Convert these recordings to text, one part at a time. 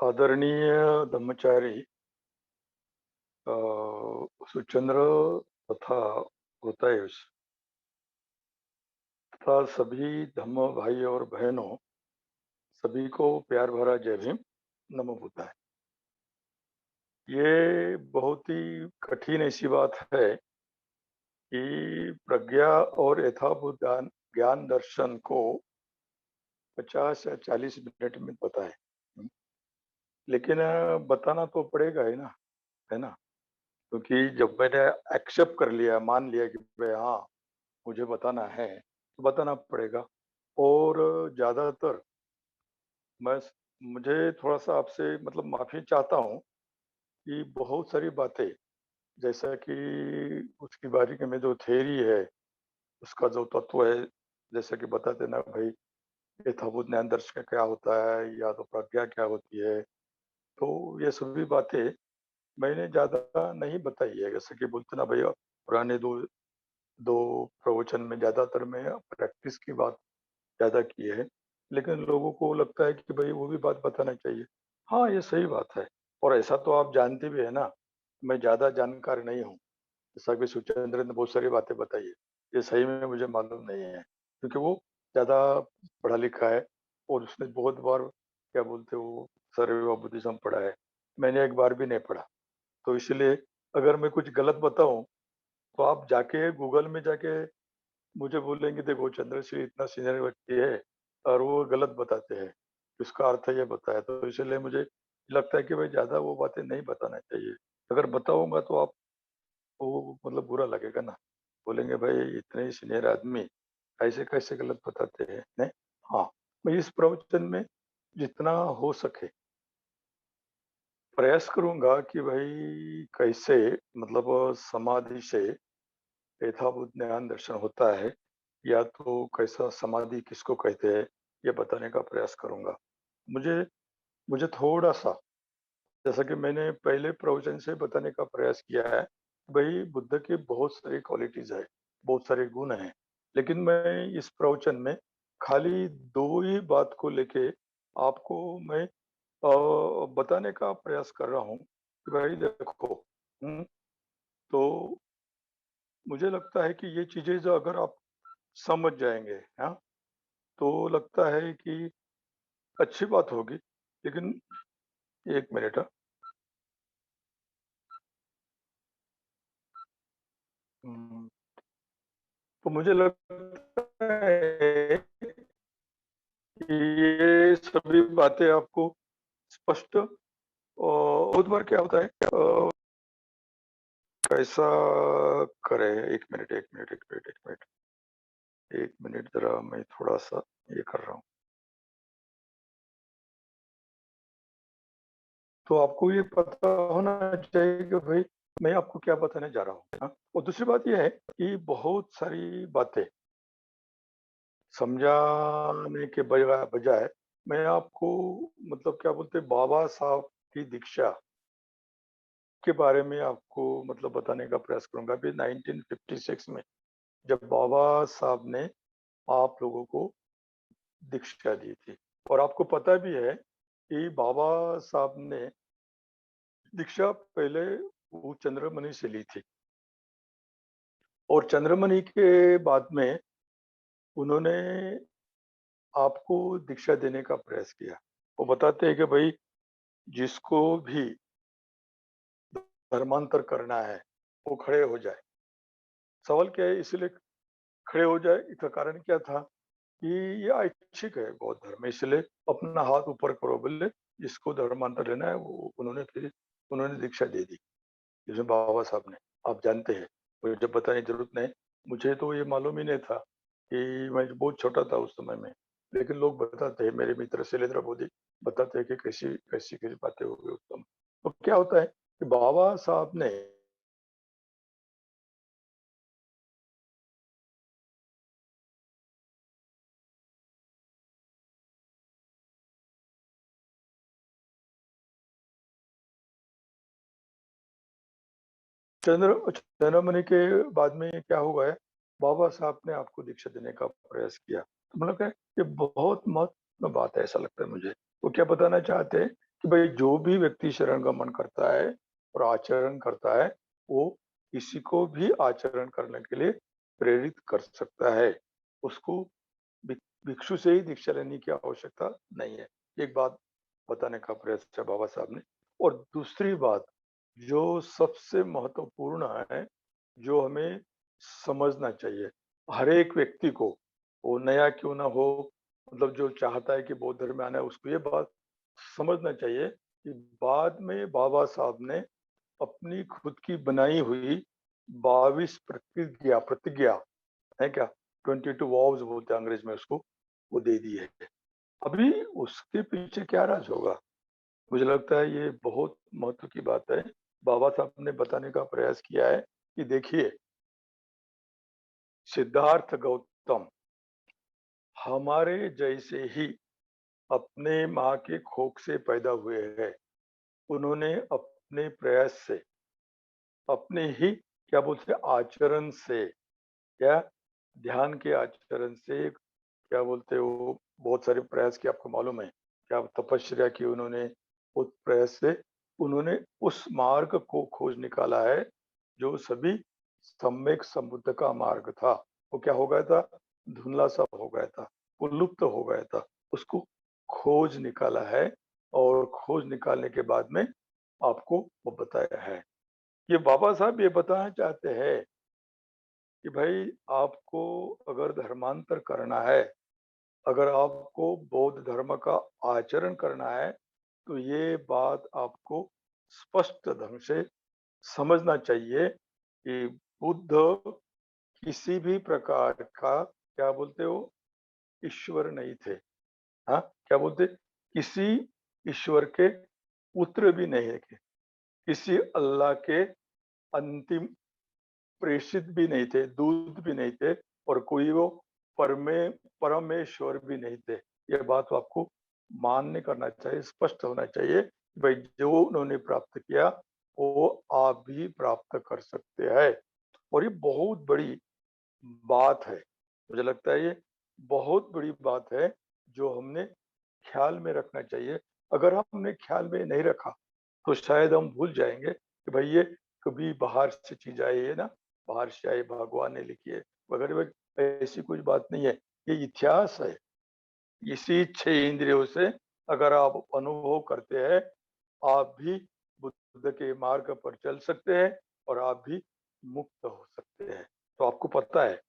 आदरणीय ब्रह्मचारी सुचंद्र तथा हुतैष तथा सभी धम्म भाई और बहनों, सभी को प्यार भरा जय भीम। नमो बुद्धाय। ये बहुत ही कठिन ऐसी बात है कि प्रज्ञा और यथाभूत ज्ञान ज्ञान दर्शन को 50 या 40 मिनट में बताए, लेकिन बताना तो पड़ेगा ही ना, है ना। क्योंकि जब मैंने एक्सेप्ट कर लिया, मान लिया कि भाई हाँ मुझे बताना है, तो बताना पड़ेगा। और ज़्यादातर मैं मुझे थोड़ा-सा आपसे मतलब माफ़ी चाहता हूँ कि बहुत सारी बातें, जैसा कि उसकी बारीकी में जो थ्योरी है, उसका जो तत्व है, जैसा कि बताते ना भाई यथाभूत ज्ञान दर्शन क्या होता है या तो प्रज्ञा क्या होती है, तो ये सभी बातें मैंने ज़्यादा नहीं बताई है। जैसे कि बोलते ना भैया पुराने 2 2 प्रवचन में ज़्यादातर मैं प्रैक्टिस की बात ज़्यादा की है, लेकिन लोगों को लगता है कि भई वो भी बात बताना चाहिए। हाँ, ये सही बात है और ऐसा तो आप जानते भी हैं ना, मैं ज़्यादा जानकार नहीं हूँ। जैसा कि सुचेंद्र ने बहुत सारी बातें बताई है, ये सही में मुझे मालूम नहीं है, क्योंकि वो ज़्यादा पढ़ा लिखा है और उसने बहुत बार क्या बोलते हैं वो सर्वैव बुद्धिज़्म पढ़ा है। मैंने एक बार भी नहीं पढ़ा, तो इसलिए अगर मैं कुछ गलत बताऊँ, तो आप जाके गूगल में जाके मुझे बोलेंगे देखो चंद्रश्री इतना सीनियर व्यक्ति है और वो गलत बताते हैं, इसका अर्थ ये बताया, तो इसलिए मुझे लगता है कि भाई ज्यादा वो बातें नहीं बताना चाहिए। अगर बताऊंगा तो आपको मतलब बुरा लगेगा ना, बोलेंगे भाई इतने ही सीनियर आदमी ऐसे कैसे गलत बताते हैं। नहीं, हाँ, मैं इस प्रवचन में जितना हो सके प्रयास करूंगा कि भाई कैसे मतलब समाधि से यथाभूत ज्ञान दर्शन होता है या तो कैसा समाधि किसको कहते हैं, ये बताने का प्रयास करूंगा। मुझे मुझे थोड़ा सा, जैसा कि मैंने पहले प्रवचन से बताने का प्रयास किया है, भाई बुद्ध की बहुत सारी क्वालिटीज है, बहुत सारे गुण हैं, लेकिन मैं इस प्रवचन में खाली दो ही बात को लेके आपको मैं बताने का प्रयास कर रहा हूँ कि भाई देखो, तो मुझे लगता है कि ये चीजें जो अगर आप समझ जाएंगे, हाँ, तो लगता है कि अच्छी बात होगी। लेकिन 1 मिनट, हाँ। हुँ, तो मुझे लगता है कि ये सभी बातें आपको स्पष्ट बहुत बार क्या होता है कैसा करें। 1 minute, 1 minute, 1 minute, 1 minute, 1 minute ज़रा मैं थोड़ा-सा ये कर रहा हूँ। तो आपको ये पता होना चाहिए कि भई मैं आपको क्या बताने जा रहा हूँ, हाँ? और दूसरी बात ये है कि बहुत सारी बातें समझाने के बजाय मैं आपको मतलब क्या बोलते हैं बाबा साहब की दीक्षा के बारे में आपको मतलब बताने का प्रयास करूंगा। अभी 1956 में जब बाबा साहब ने आप लोगों को दीक्षा दी थी, और आपको पता भी है कि बाबा साहब ने दीक्षा पहले वो चंद्रमणि से ली थी और चंद्रमणि के बाद में उन्होंने आपको दीक्षा देने का प्रयास किया। वो बताते हैं कि भाई जिसको भी धर्मांतर करना है वो खड़े हो जाए। सवाल क्या है इसलिए खड़े हो जाए, इसका कारण क्या था कि ये ऐच्छिक है बौद्ध धर्म, इसलिए अपना हाथ ऊपर करो, बोले जिसको धर्मांतर लेना है वो फिर उन्होंने दीक्षा दे दी, जिसमें बाबा साहब ने, आप जानते हैं, मुझे बताने की जरूरत नहीं। मुझे तो ये मालूम ही नहीं था कि मैं बहुत छोटा था उस समय में, लेकिन लोग बताते हैं, मेरे मित्र शैलेंद्र मोदी बताते हैं कि कैसी कैसी कैसी बातें हो गई उस समय। तो क्या होता है कि बाबा साहब ने चंद्रमणि के बाद में क्या हुआ है, बाबा साहब ने आपको दीक्षा देने का प्रयास किया। तो मतलब क्या है, ये बहुत महत्वपूर्ण बात है, ऐसा लगता है मुझे। वो क्या बताना चाहते हैं कि भाई जो भी व्यक्ति शरण गमन करता है और आचरण करता है, वो किसी को भी आचरण करने के लिए प्रेरित कर सकता है। उसको भिक्षु से ही दीक्षा लेने की आवश्यकता नहीं है। एक बात बताने का प्रयास किया बाबा साहब ने। और दूसरी बात जो सबसे महत्वपूर्ण है, जो हमें समझना चाहिए, हर एक व्यक्ति को, वो नया क्यों ना हो, मतलब जो चाहता है कि बौद्ध धर्म में आना है, उसको ये बात समझना चाहिए कि बाद में बाबा साहब ने अपनी खुद की बनाई हुई 22 प्रतिज्ञा प्रतिज्ञा है क्या, 22 वॉव्स बोलते हैं अंग्रेज में उसको, वो दे दी है। अभी उसके पीछे क्या राज होगा, मुझे लगता है ये बहुत महत्व की बात है। बाबा साहब ने बताने का प्रयास किया है कि देखिए, सिद्धार्थ गौतम हमारे जैसे ही अपने माँ के कोख से पैदा हुए हैं। उन्होंने अपने प्रयास से, अपने ही क्या बोलते हैं आचरण से, क्या ध्यान के आचरण से, क्या बोलते हैं वो, बहुत सारे प्रयास किए, आपको मालूम है, क्या तपस्या की उन्होंने, उस प्रयास से उन्होंने उस मार्ग को खोज निकाला है जो सभी सम्यक संबुद्ध का मार्ग था। वो क्या हो गया था, धुंधला सा हो गया था, वो लुप्त हो गया था, उसको खोज निकाला है। और खोज निकालने के बाद में आपको वो बताया है। ये बाबा साहब ये बताना चाहते हैं कि भाई आपको अगर धर्मांतर करना है, अगर आपको बौद्ध धर्म का आचरण करना है, तो ये बात आपको स्पष्ट ढंग से समझना चाहिए कि बुद्ध किसी भी प्रकार का, क्या बोलते हो, ईश्वर नहीं थे। हाँ, क्या बोलते, किसी ईश्वर के पुत्र भी नहीं थे, किसी अल्लाह के अंतिम प्रेषित भी नहीं थे, दूत भी नहीं थे, और कोई वो परमे परमेश्वर भी नहीं थे। ये बात तो आपको मान्य करना चाहिए, स्पष्ट होना चाहिए कि भाई जो उन्होंने प्राप्त किया वो आप भी प्राप्त कर सकते हैं। और ये बहुत बड़ी बात है, मुझे लगता है ये बहुत बड़ी बात है जो हमने ख्याल में रखना चाहिए। अगर हमने ख्याल में नहीं रखा तो शायद हम भूल जाएंगे कि भाई ये कभी बाहर से चीज आई है ना, बाहर से आई, भगवान ने लिखी है वगैरह वगैरह, ऐसी कुछ बात नहीं है। ये इतिहास है। इसी 6 इंद्रियों से अगर आप अनुभव करते हैं, आप भी बुद्ध के मार्ग पर चल सकते हैं और आप भी मुक्त हो सकते हैं। तो आपको पता है,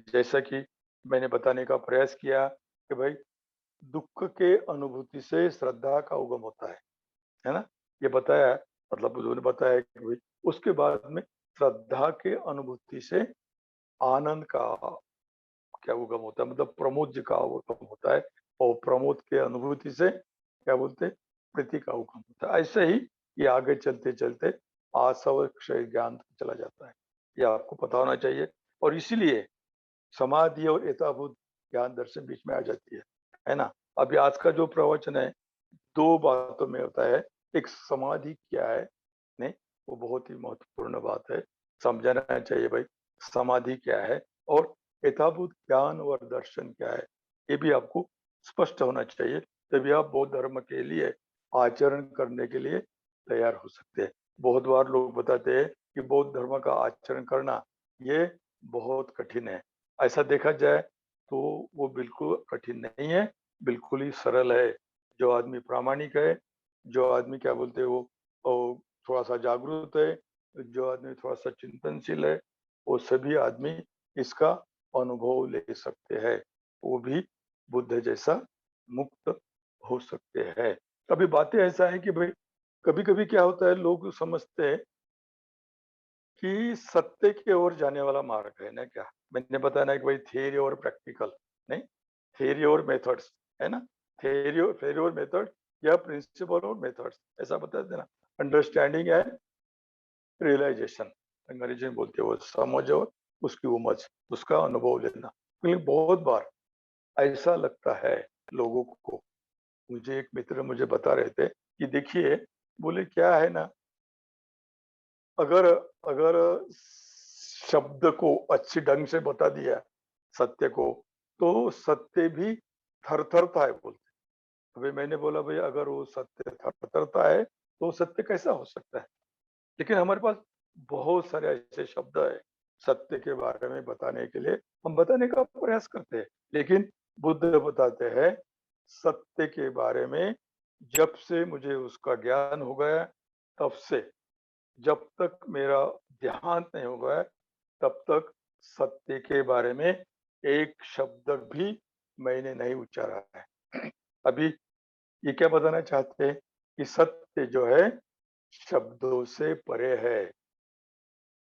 जैसा कि मैंने बताने का प्रयास किया कि भाई दुख के अनुभूति से श्रद्धा का उगम होता है ना, ये बताया है। मतलब उन्होंने बताया कि भाई उसके बाद में श्रद्धा के अनुभूति से आनंद का क्या उगम होता है, मतलब प्रमोद जी का उगम होता है, और प्रमोद के अनुभूति से क्या बोलते हैं, प्रीति का उगम होता है। ऐसे ही ये आगे चलते चलते आसव क्षय ज्ञान चला जाता है, ये आपको पता होना चाहिए। और इसीलिए समाधि और यथाभूत ज्ञान दर्शन बीच में आ जाती है ना। अभी आज का जो प्रवचन है, दो बातों में होता है। एक समाधि क्या है, नहीं, वो बहुत ही महत्वपूर्ण बात है, समझना चाहिए भाई समाधि क्या है, और यथाभूत ज्ञान और दर्शन क्या है, ये भी आपको स्पष्ट होना चाहिए। तभी आप बौद्ध धर्म के लिए आचरण करने के लिए तैयार हो सकते हैं। बहुत बार लोग बताते हैं कि बौद्ध धर्म का आचरण करना ये बहुत कठिन है। ऐसा देखा जाए तो वो बिल्कुल कठिन नहीं है, बिल्कुल ही सरल है। जो आदमी प्रामाणिक है, जो आदमी क्या बोलते हैं वो थोड़ा सा जागरूक है, जो आदमी थोड़ा सा चिंतनशील है, वो सभी आदमी इसका अनुभव ले सकते हैं, वो भी बुद्ध जैसा मुक्त हो सकते हैं। कभी बातें ऐसा है कि भाई कभी कभी क्या होता है, लोग समझते हैं कि सत्य की ओर जाने वाला मार्ग है ना, क्या मैंने बताया ना कि भाई थियरी और प्रैक्टिकल, नहीं, थियरी और मेथड्स, है ना, थियरी और मेथड, या प्रिंसिपल और मेथड्स, ऐसा बताते ना, अंडरस्टैंडिंग एंड रियलाइजेशन, अंग्रेजी में बोलते हैं वो, समझ और उसकी उमझ, उसका अनुभव लेना। क्योंकि बहुत बार ऐसा लगता है लोगों को, मुझे एक मित्र मुझे बता रहे थे कि देखिए, बोले क्या है ना, अगर अगर शब्द को अच्छी ढंग से बता दिया सत्य को, तो सत्य भी थरथरता है बोलते, अभी मैंने बोला भाई अगर वो सत्य तरता है तो सत्य कैसा हो सकता है? लेकिन हमारे पास बहुत सारे ऐसे शब्द है सत्य के बारे में बताने के लिए, हम बताने का प्रयास करते हैं। लेकिन बुद्ध बताते हैं सत्य के बारे में जब से मुझे उसका ज्ञान हो गया, तब से जब तक मेरा देहांत नहीं हो गया, तब तक सत्य के बारे में एक शब्द भी मैंने नहीं उच्चारा है। अभी ये क्या बताना चाहते हैं कि सत्य जो है शब्दों से परे है।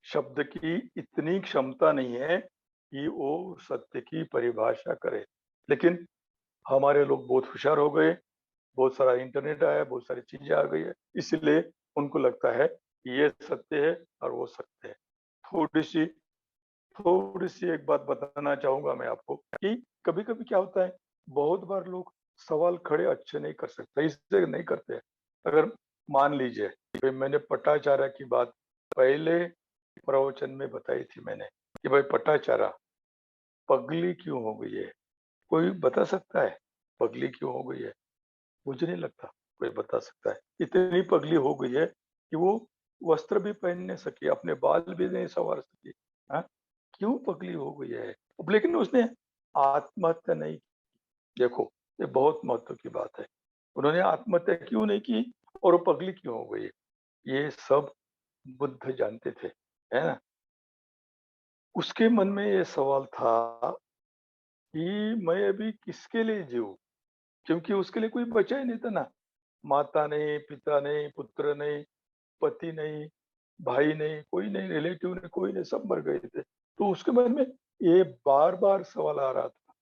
शब्द की इतनी क्षमता नहीं है कि वो सत्य की परिभाषा करे। लेकिन हमारे लोग बहुत होशियार हो गए, बहुत सारा इंटरनेट आया, बहुत सारी चीजें आ गई है, इसलिए उनको लगता है कि ये सत्य है और वो सत्य है। थोड़ी सी थोड़ी सी एक बात बताना चाहूंगा मैं आपको कि कभी कभी क्या होता है, बहुत बार लोग सवाल खड़े अच्छे नहीं कर सकते, इसलिए नहीं करते हैं। अगर मान लीजिए कि मैंने पटाचारा की बात पहले प्रवचन में बताई थी मैंने कि भाई पटाचारा पगली क्यों हो गई है? कोई बता सकता है पगली क्यों हो गई है? मुझे नहीं लगता कोई बता सकता है। इतनी पगली हो गई है कि वो वस्त्र भी पहन नहीं सकी, अपने बाल भी नहीं संवार सकी। हाँ? क्यों पगली हो गई है? अब लेकिन उसने आत्महत्या नहीं की। देखो, ये बहुत महत्व की बात है। उन्होंने आत्महत्या क्यों नहीं की और वो पगली क्यों हो गई? ये सब बुद्ध जानते थे, है ना? उसके मन में ये सवाल था कि मैं अभी किसके लिए जीऊँ? क्योंकि उसके लिए कोई बचा ही नहीं था ना। माता नहीं, पिता नहीं, पुत्र नहीं, पति नहीं, भाई नहीं, कोई नहीं, रिलेटिव नहीं, कोई नहीं, सब मर गए थे। तो उसके मन में ये बार-बार सवाल आ रहा था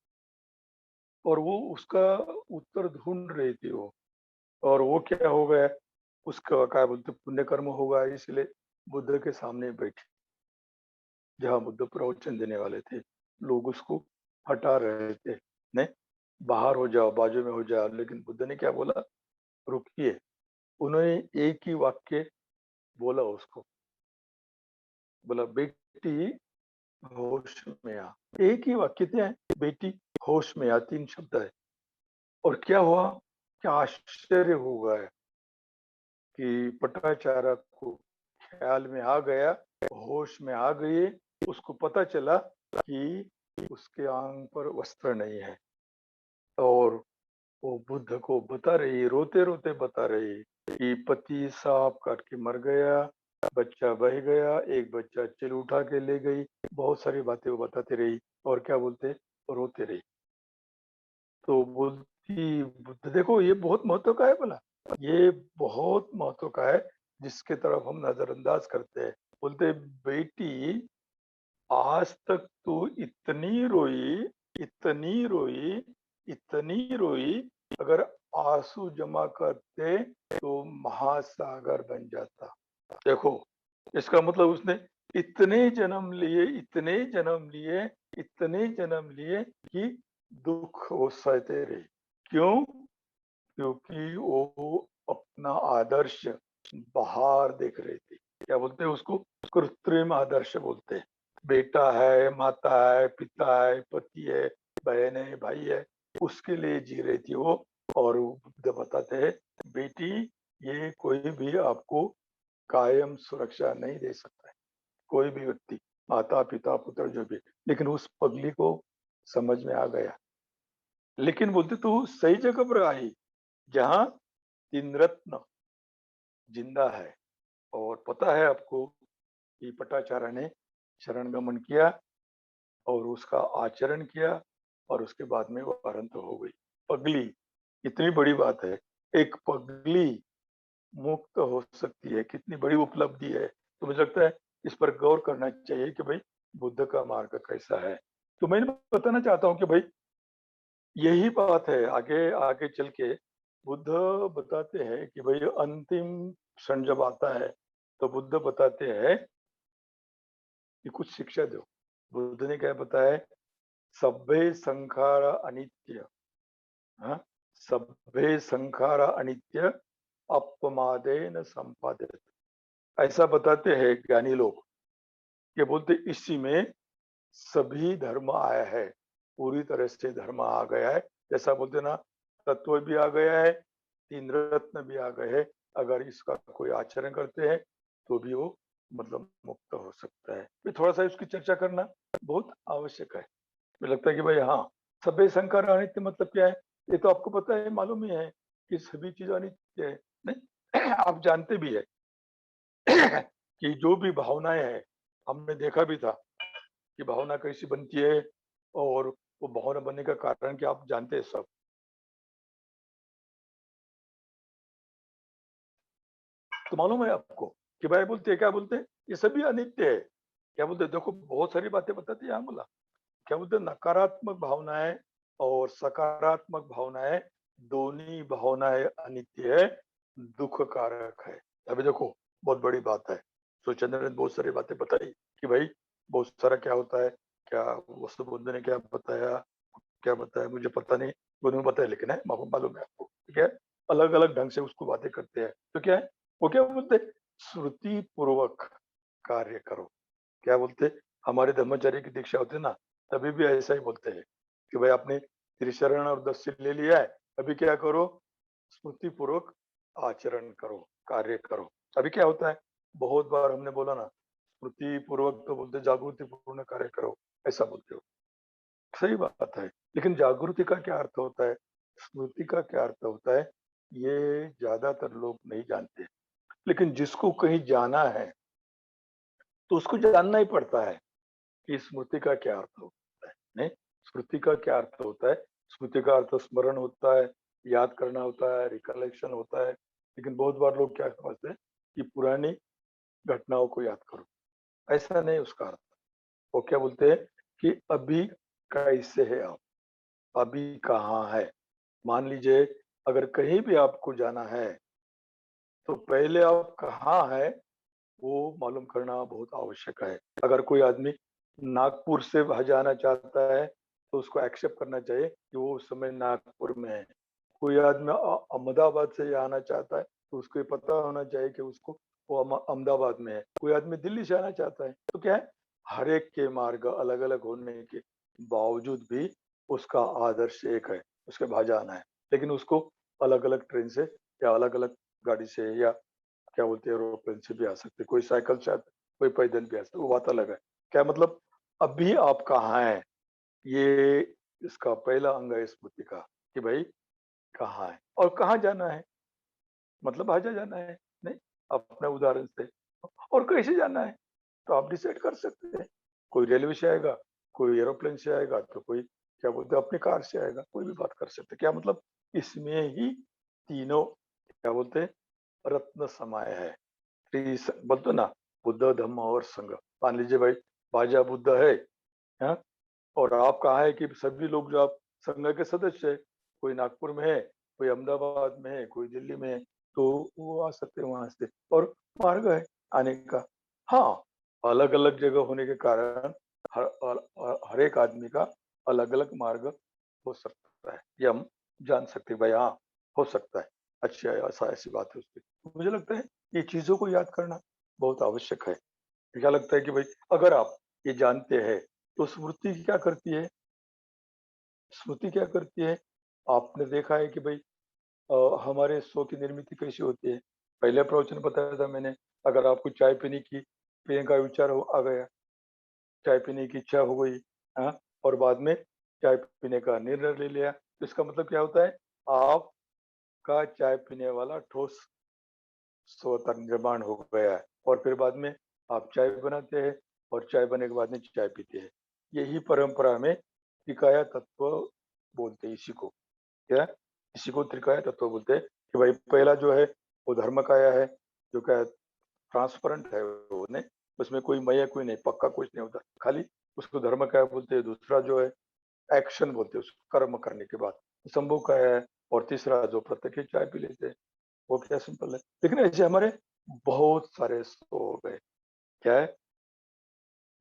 और वो उसका उत्तर ढूँढ रही थी वो। और वो क्या हो गया, उसका क्या बोलते पुण्य कर्म हो गया, इसलिए बुद्ध के सामने बैठी, जहाँ बुद्ध प्रवचन देने वाले थे। लोग उसको हटा रहे थे, नहीं बाहर हो जाओ, बाजू में हो जाओ, लेकिन बुद्ध ने क्या बोला, रुकिए। उन्होंने एक ही वाक्य बोला उसको, बोला बेटी होश में आ। एक ही वाक्य थे, बेटी होश में आ, 3 शब्द है। और क्या हुआ, क्या आश्चर्य हो गया कि पटाचारा को ख्याल में आ गया, होश में आ गई, उसको पता चला कि उसके आंग पर वस्त्र नहीं है। और वो बुद्ध को बता रही, रोते रोते बता रही कि पति सांप काट के मर गया, बच्चा बह गया, एक बच्चा चिल उठा के ले गई, बहुत सारी बातें वो बताती रही। और क्या बोलते, रोते रही। तो बोलती बुद्ध, देखो ये बहुत महत्व का है बोला, ये बहुत महत्व का है जिसके तरफ हम नजरअंदाज करते हैं। बोलते बेटी आज तक तू इतनी रोई, इतनी रोई, इतनी रोई, अगर आंसू जमा करते तो महासागर बन जाता। देखो, इसका मतलब उसने इतने जन्म लिए, इतने जन्म लिए, इतने जन्म लिए कि दुख वो सहते रहे। क्यों? क्योंकि वो अपना आदर्श बाहर देख रहे थे। क्या बोलते हैं उसको? कृत्रिम आदर्श बोलते हैं। बेटा है, माता है, पिता है, पति है, बहन है, भाई है, उसके लिए जी रही थी वो। और वो बुद्ध बताते हैं बेटी, ये कोई भी आपको कायम सुरक्षा नहीं दे सकता है, कोई भी व्यक्ति, माता पिता पुत्र जो भी। लेकिन उस पगली को समझ में आ गया। लेकिन बोलते तो सही जगह पर आई जहाँ 3 रत्न जिंदा है। और पता है आपको कि पटाचारा ने शरण गमन किया और उसका आचरण किया और उसके बाद में वो अरंत हो गई। पगली, इतनी बड़ी बात है, एक पगली मुक्त हो सकती है, कितनी बड़ी उपलब्धि है। तो मुझे लगता है इस पर गौर करना चाहिए कि भाई बुद्ध का मार्ग कैसा है। तो मैं बताना चाहता हूँ कि भाई यही बात है, आगे आगे चल के बुद्ध बताते हैं कि भाई अंतिम क्षण जब आता है तो बुद्ध बताते हैं कि कुछ शिक्षा दो। बुद्ध ने क्या बताया है? सभ्य संखारा अनित्य, हाँ, सभ्य संखारा अनित्य, अपमादेन संपादित। ऐसा बताते हैं ज्ञानी लोग। ये बोलते इसी में सभी धर्म आया है, पूरी तरह से धर्म आ गया है। जैसा बोलते ना, तत्व भी आ गया है, 3 रत्न भी आ गए हैं। अगर इसका कोई आचरण करते हैं तो भी वो मतलब मुक्त हो सकता है। फिर थोड़ा-सा इसकी चर्चा करना बहुत आवश्यक है। मुझे लगता है कि भाई हाँ, सभ्य संकार अनित्य मतलब क्या है? ये तो आपको पता है, मालूम ही है कि सभी चीज़ अनित्य है। नहीं आप जानते भी है कि जो भी भावनाएँ हैं, हमने देखा भी था कि भावना कैसी बनती है और वो भावना बनने का कारण क्या आप जानते हैं सब। तो मालूम है आपको कि भाई बोलते हैं क्या बोलते हैं? ये सभी अनित्य है। क्या बोलते हैं? देखो बहुत सारी बातें बताती है बोला। क्या बोलते हैं? नकारात्मक भावनाएँ और सकारात्मक भावनाएँ, दोनों भावनाएँ अनित्य है, दुःख कारक है। अभी देखो बहुत बड़ी बात है। सुरेशचंद्र ने बहुत सारी बातें बताई कि भाई बहुत सारा क्या होता है, क्या वस्तु बुद्ध ने क्या बताया, मुझे पता नहीं, उन्होंने बताया लेकिन है मालूम है आपको, ठीक है? अलग-अलग ढंग से उसको बातें करते हैं। तो क्या है? वो क्या बोलते हैं? श्रुति पूर्वक कार्य करो। क्या बोलते हैं? हमारे धर्मचर्य की दीक्षा होती है ना, तभी भी ऐसा ही बोलते हैं कि भाई आपने त्रिशरण और 10 सील ले लिया है, अभी क्या करो? स्मृति पूर्वक आचरण करो, कार्य करो। अभी क्या होता है? बहुत बार हमने बोला ना, स्मृति पूर्वक तो बोलते जागृति पूर्ण कार्य करो, ऐसा बोलते हो। सही बात है, लेकिन जागृति का क्या अर्थ होता है? स्मृति का क्या अर्थ होता है? ये ज्यादातर लोग नहीं जानते। लेकिन जिसको कहीं जाना है, तो उसको जानना ही पड़ता है कि स्मृति का क्या अर्थ होता है। नहीं, स्मृति का क्या अर्थ होता है? स्मृति का अर्थ स्मरण होता है, याद करना होता है, रिकलेक्शन होता है। लेकिन बहुत बार लोग क्या समझते हैं कि पुरानी घटनाओं को याद करो, ऐसा नहीं उसका अर्थ। वो क्या बोलते हैं कि अभी कैसे है आप, अभी कहाँ है। मान लीजिए अगर कहीं भी आपको जाना है, तो पहले आप कहाँ है वो मालूम करना बहुत आवश्यक है। अगर कोई आदमी नागपुर से वहाँ जाना चाहता है, तो उसको एक्सेप्ट करना चाहिए कि वो उस समय नागपुर में है। कोई आदमी अहमदाबाद से आना चाहता है, तो उसको ये पता होना चाहिए कि उसको वो अहमदाबाद में है। कोई आदमी दिल्ली से आना चाहता है, तो क्या है, हर एक के मार्ग अलग-अलग होने के बावजूद भी उसका आदर्श एक है, उसके वहाँ जाना है। लेकिन उसको अलग-अलग ट्रेन से या अलग-अलग गाड़ी से या क्या बोलते हैं एरोप्लेन से भी आ सकते, कोई साइकिल से आता, कोई पैदल भी आ सकता, वो बात अलग है। क्या मतलब अभी आप कहाँ हैं, ये इसका पहला अंग है स्मृति का कि भाई कहाँ है और कहाँ जाना है, मतलब आजा जाना है। नहीं, अपने उदाहरण से और कैसे जाना है तो आप डिसाइड कर सकते हैं। कोई रेलवे से आएगा, कोई एरोप्लेन से आएगा, तो कोई क्या बोलते हैं अपनी कार से आएगा, कोई भी बात कर सकते हैं। क्या मतलब इसमें ही तीनों क्या बोलते हैं रत्न समाये है। बोलते ना, बुद्ध धम्म और संघ। मान लीजिए भाई बाजा बुद्ध है, हाँ? और आप कहाँ है कि सभी लोग जो आप संघ के सदस्य है, कोई नागपुर में है, कोई अहमदाबाद में है, कोई दिल्ली में है, तो वो आ सकते हैं वहां से और मार्ग है आने का। हाँ, अलग अलग जगह होने के कारण हर एक आदमी का अलग अलग मार्ग हो सकता है, ये हम जान सकते हैं भाई। हाँ, हो सकता है, अच्छा है, ऐसा ऐसी बात है उसकी। मुझे लगता है ये चीजों को याद करना बहुत आवश्यक है। क्या लगता है कि भाई अगर आप ये जानते हैं तो स्मृति क्या करती है? स्मृति क्या करती है? आपने देखा है कि भाई हमारे स्व की निर्मित कैसी होती है? पहले प्रवचन बताया था मैंने, अगर आपको चाय पीने का विचार आ गया, चाय पीने की इच्छा हो गई, हाँ, और बाद में चाय पीने का निर्णय ले लिया, तो इसका मतलब क्या होता है? आपका चाय पीने वाला ठोस स्वतः निर्माण हो गया है और फिर बाद में आप चाय बनाते हैं और चाय बने के बाद में चाय पीते हैं। यही परंपरा में त्रिकाया तत्व बोलते हैं इसी को। क्या? इसी को त्रिकाया तत्व बोलते हैं कि भाई पहला जो है वो धर्म काया है, जो क्या ट्रांसपेरेंट है वो, नहीं उसमें कोई मय कोई नहीं, पक्का कुछ नहीं होता, खाली उसको धर्म काया बोलते हैं। दूसरा जो है एक्शन बोलते हैं उसको, कर्म करने के बाद संभोग काया है। और तीसरा जो प्रत्यक्ष चाय पी लेते हैं, वो क्या सिंपल है। लेकिन ऐसे हमारे बहुत सारे हो गए। क्या है?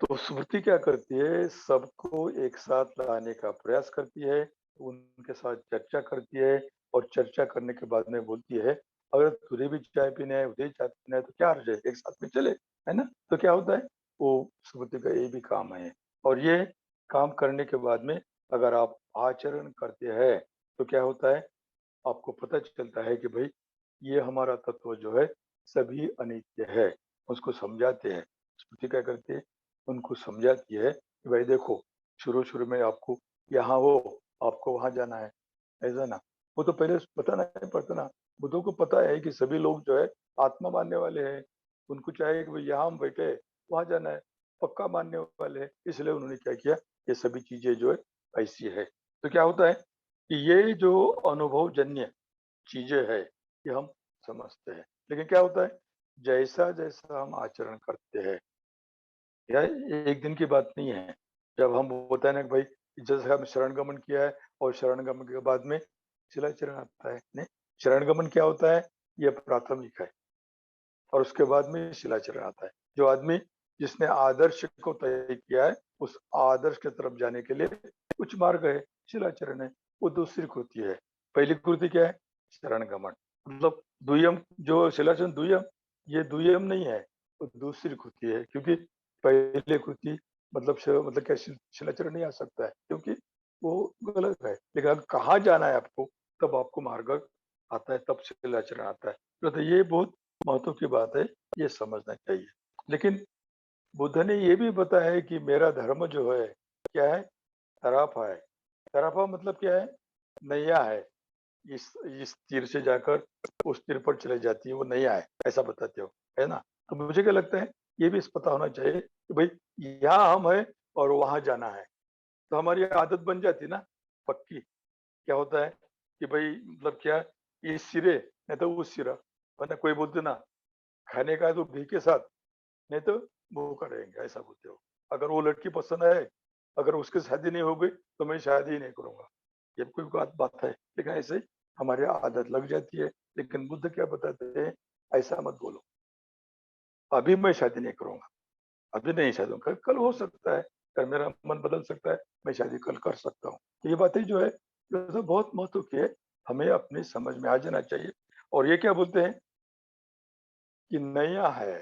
तो स्मृति क्या करती है, सबको एक साथ लाने का प्रयास करती है, उनके साथ चर्चा करती है और चर्चा करने के बाद में बोलती है अगर तुझे भी चाय पीना है, उधे चाय पीना है, तो क्या अर्ज है, एक साथ में चले, है ना? तो क्या होता है, वो स्मृति का ये भी काम है। और ये काम करने के बाद में अगर आप आचरण करते हैं तो क्या होता है, आपको पता चलता है कि भाई ये हमारा तत्व जो है सभी अनित्य है। उसको समझाते हैं, स्मृति क्या करती है, उनको समझाती है कि भाई देखो, शुरू में आपको यहाँ हो, आपको वहां जाना है, ऐसा ना। वो तो पहले बताना नहीं पड़ता ना। बुद्धों को पता है कि सभी लोग जो है आत्मा मानने वाले हैं, उनको चाहे कि भाई यहाँ हम बैठे, वहां जाना है, पक्का मानने वाले हैं। इसलिए उन्होंने क्या किया, ये सभी चीजें जो है ऐसी है। तो क्या होता है कि ये जो अनुभव जन्य चीजें है ये हम समझते हैं, लेकिन क्या होता है जैसा जैसा हम आचरण करते हैं, यह एक दिन की बात नहीं है। जब हम बोलते हैं ना कि भाई जैसे हम शरण गमन किया है और शरण गमन के बाद में शिलाचरण आता है, नहीं, शरण गमन क्या होता है, ये प्राथमिक है, और उसके बाद में शिलाचरण आता है। जो आदमी जिसने आदर्श को तय किया है, उस आदर्श की तरफ जाने के लिए कुछ मार्ग है, शिलाचरण है, वो दूसरी कृति है। पहली कृति क्या है, शरण गमन, मतलब दुय्यम जो शिलाचरण दुय्यम, ये दुय्यम नहीं है, वो दूसरी कृति है। क्योंकि पहले कृति मतलब क्या शिलाचरण नहीं आ सकता है, क्योंकि वो गलत है। लेकिन अगर कहाँ जाना है आपको, तब आपको मार्ग आता है, तब शिलाचरण आता है। तो ये बहुत महत्व की बात है, ये समझना चाहिए। लेकिन बुद्ध ने ये भी बताया है कि मेरा धर्म जो है क्या है, तराफा है। तराफा मतलब क्या है, नैया है, इस तीर से जाकर उस तीर पर चले जाती है, वो नैया है, ऐसा बताते हो, है ना। तो मुझे क्या लगता है, ये भी पता होना चाहिए कि भाई यहाँ हम है और वहां जाना है, तो हमारी आदत बन जाती ना पक्की। क्या होता है कि भाई मतलब क्या, इस सिरे नहीं तो उस सिरा, वरना कोई बोलते ना खाने का है तो घी के साथ, नहीं तो भूखा रहेंगे, ऐसा बोलते हो। अगर वो लड़की पसंद है, अगर उसकी शादी नहीं हो गई तो मैं शादी ही नहीं करूंगा, ये कोई बात है। लेकिन ऐसे ही हमारी आदत लग जाती है। लेकिन बुद्ध क्या बताते हैं, ऐसा मत बोलो, अभी मैं शादी नहीं करूंगा, अभी नहीं शादी करूंगा, कल हो सकता है, कल मेरा मन बदल सकता है, मैं शादी कल कर सकता हूँ। तो ये बातें जो है ये तो बहुत महत्व की है, हमें अपनी समझ में आ जाना चाहिए। और ये क्या बोलते हैं कि नया है,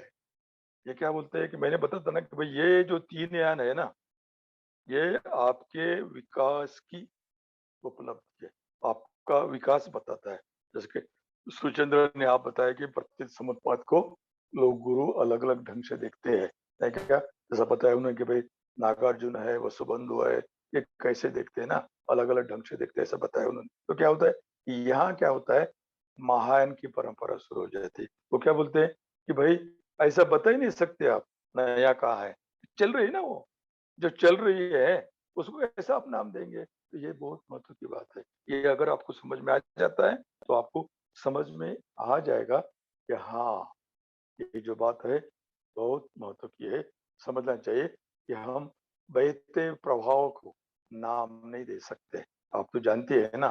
ये क्या बोलते हैं कि मैंने बताया था ना कि भाई ये जो तीन यान है ना, ये आपके विकास की उपलब्धि है, आपका विकास बताता है। जैसे कि सुचंद्र ने आप बताया कि प्रत्येक समुत्पाद को लोग गुरु अलग अलग ढंग से देखते हैं, नहीं क्या, जैसा बताया उन्होंने कि भाई नागार्जुन है, वसुबंधु है, ये कैसे देखते हैं ना, अलग अलग ढंग से देखते हैं, ऐसा बताया उन्होंने। तो क्या होता है कि यहाँ क्या होता है, महायान की परंपरा शुरू हो जाती है। वो क्या बोलते हैं कि भाई ऐसा बता ही नहीं सकते आप, नया कहा है, चल रही है ना वो, जो चल रही है उसको ऐसा आप नाम देंगे। तो ये बहुत महत्व की बात है। ये अगर आपको समझ में आ जाता है तो आपको समझ में आ जाएगा कि हाँ, ये जो बात है बहुत महत्व की है। समझना चाहिए कि हम बहते प्रभाव को नाम नहीं दे सकते। आप तो जानते हैं ना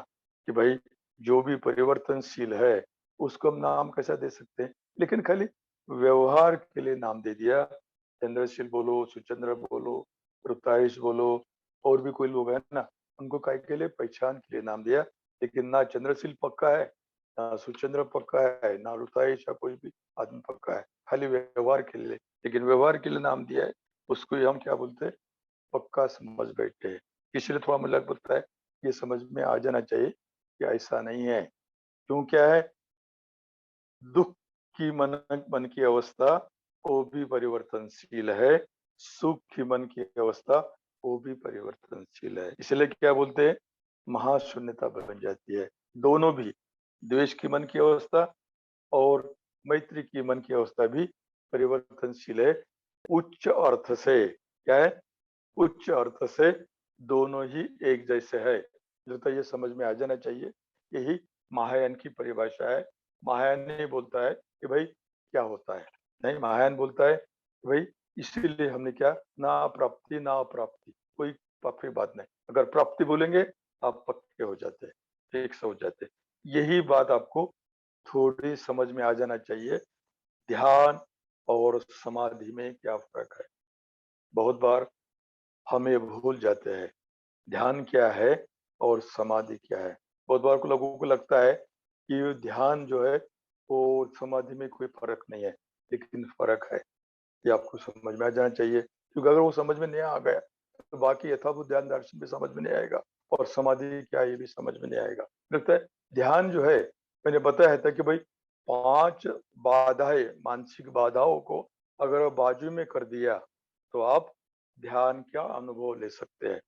कि भाई जो भी परिवर्तनशील है उसको हम नाम कैसा दे सकते हैं, लेकिन खाली व्यवहार के लिए नाम दे दिया। चंद्रशील बोलो, सुचंद्र बोलो, रुताइश बोलो, और भी कोई लोग हैं ना, उनको काय के लिए पहचान के लिए नाम दिया। लेकिन ना चंद्रशील पक्का है, ना सुचंद्र पक्का है, ना रुताइश या कोई भी आदमी पक्का है, खाली व्यवहार के लिए। लेकिन व्यवहार के लिए नाम दिया है, उसको ही हम क्या बोलते हैं, पक्का समझ बैठे हैं। इसलिए थोड़ा मुझे लगता है ये समझ में आ जाना चाहिए कि ऐसा नहीं है। क्यों, क्या है, दुख की मन की अवस्था वो भी परिवर्तनशील है, सुख की मन की अवस्था वो भी परिवर्तनशील है। इसलिए क्या बोलते हैं, महाशून्यता बन जाती है। दोनों भी, द्वेष की मन की अवस्था और मैत्री की मन की अवस्था भी परिवर्तनशील है। उच्च अर्थ से क्या है, उच्च अर्थ से दोनों ही एक जैसे है, जो तो ये समझ में आ जाना चाहिए। यही महायान की परिभाषा है। महायान नहीं बोलता है कि भाई क्या होता है, नहीं, महायान बोलता है कि भाई इसीलिए हमने क्या, ना प्राप्ति ना अप्राप्ति, कोई पक्की बात नहीं। अगर प्राप्ति बोलेंगे आप पक्के हो जाते, फिक्स हो जाते। यही बात आपको थोड़ी समझ में आ जाना चाहिए। ध्यान और समाधि में क्या फर्क है, बहुत बार हमें भूल जाते हैं। ध्यान क्या है और समाधि क्या है। बहुत बार को लोगों को लगता है कि ध्यान जो है वो समाधि में कोई फर्क नहीं है, लेकिन फर्क है। ये आपको समझ में आ जाना चाहिए, क्योंकि अगर वो समझ में नहीं आ गया तो बाकी यथाभूत ध्यान दर्शन भी समझ में नहीं आएगा, और समाधि क्या है ये भी समझ में नहीं आएगा। लगता है ध्यान जो है, मैंने बताया था कि भाई 5 बाधाएँ, मानसिक बाधाओं को अगर बाजू में कर दिया, तो आप ध्यान का अनुभव ले सकते हैं।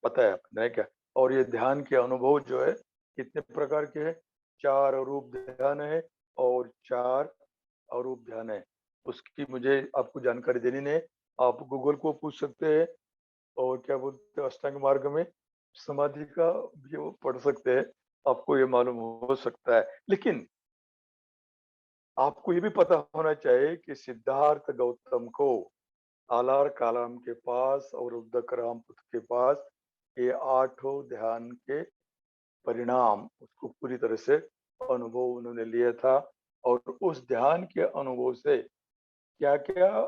पता है आपने क्या? और ये ध्यान के अनुभव जो है कितने प्रकार के हैं? 4 अरूप ध्यान है और 4 अरूप ध्यान है। उसकी मुझे आपको जानकारी देनी नहीं है, आप गूगल को पूछ सकते हैं और क्या बोलते हैं अष्टांग मार्ग में समाधि का भी वो पढ़ सकते हैं, आपको ये मालूम हो सकता है। लेकिन आपको ये भी पता होना चाहिए कि सिद्धार्थ गौतम को आलार कालाम के पास और उद्दक रामपुत के पास ये 8 ध्यान के परिणाम उसको पूरी तरह से अनुभव उन्होंने लिया था। और उस ध्यान के अनुभव से क्या-क्या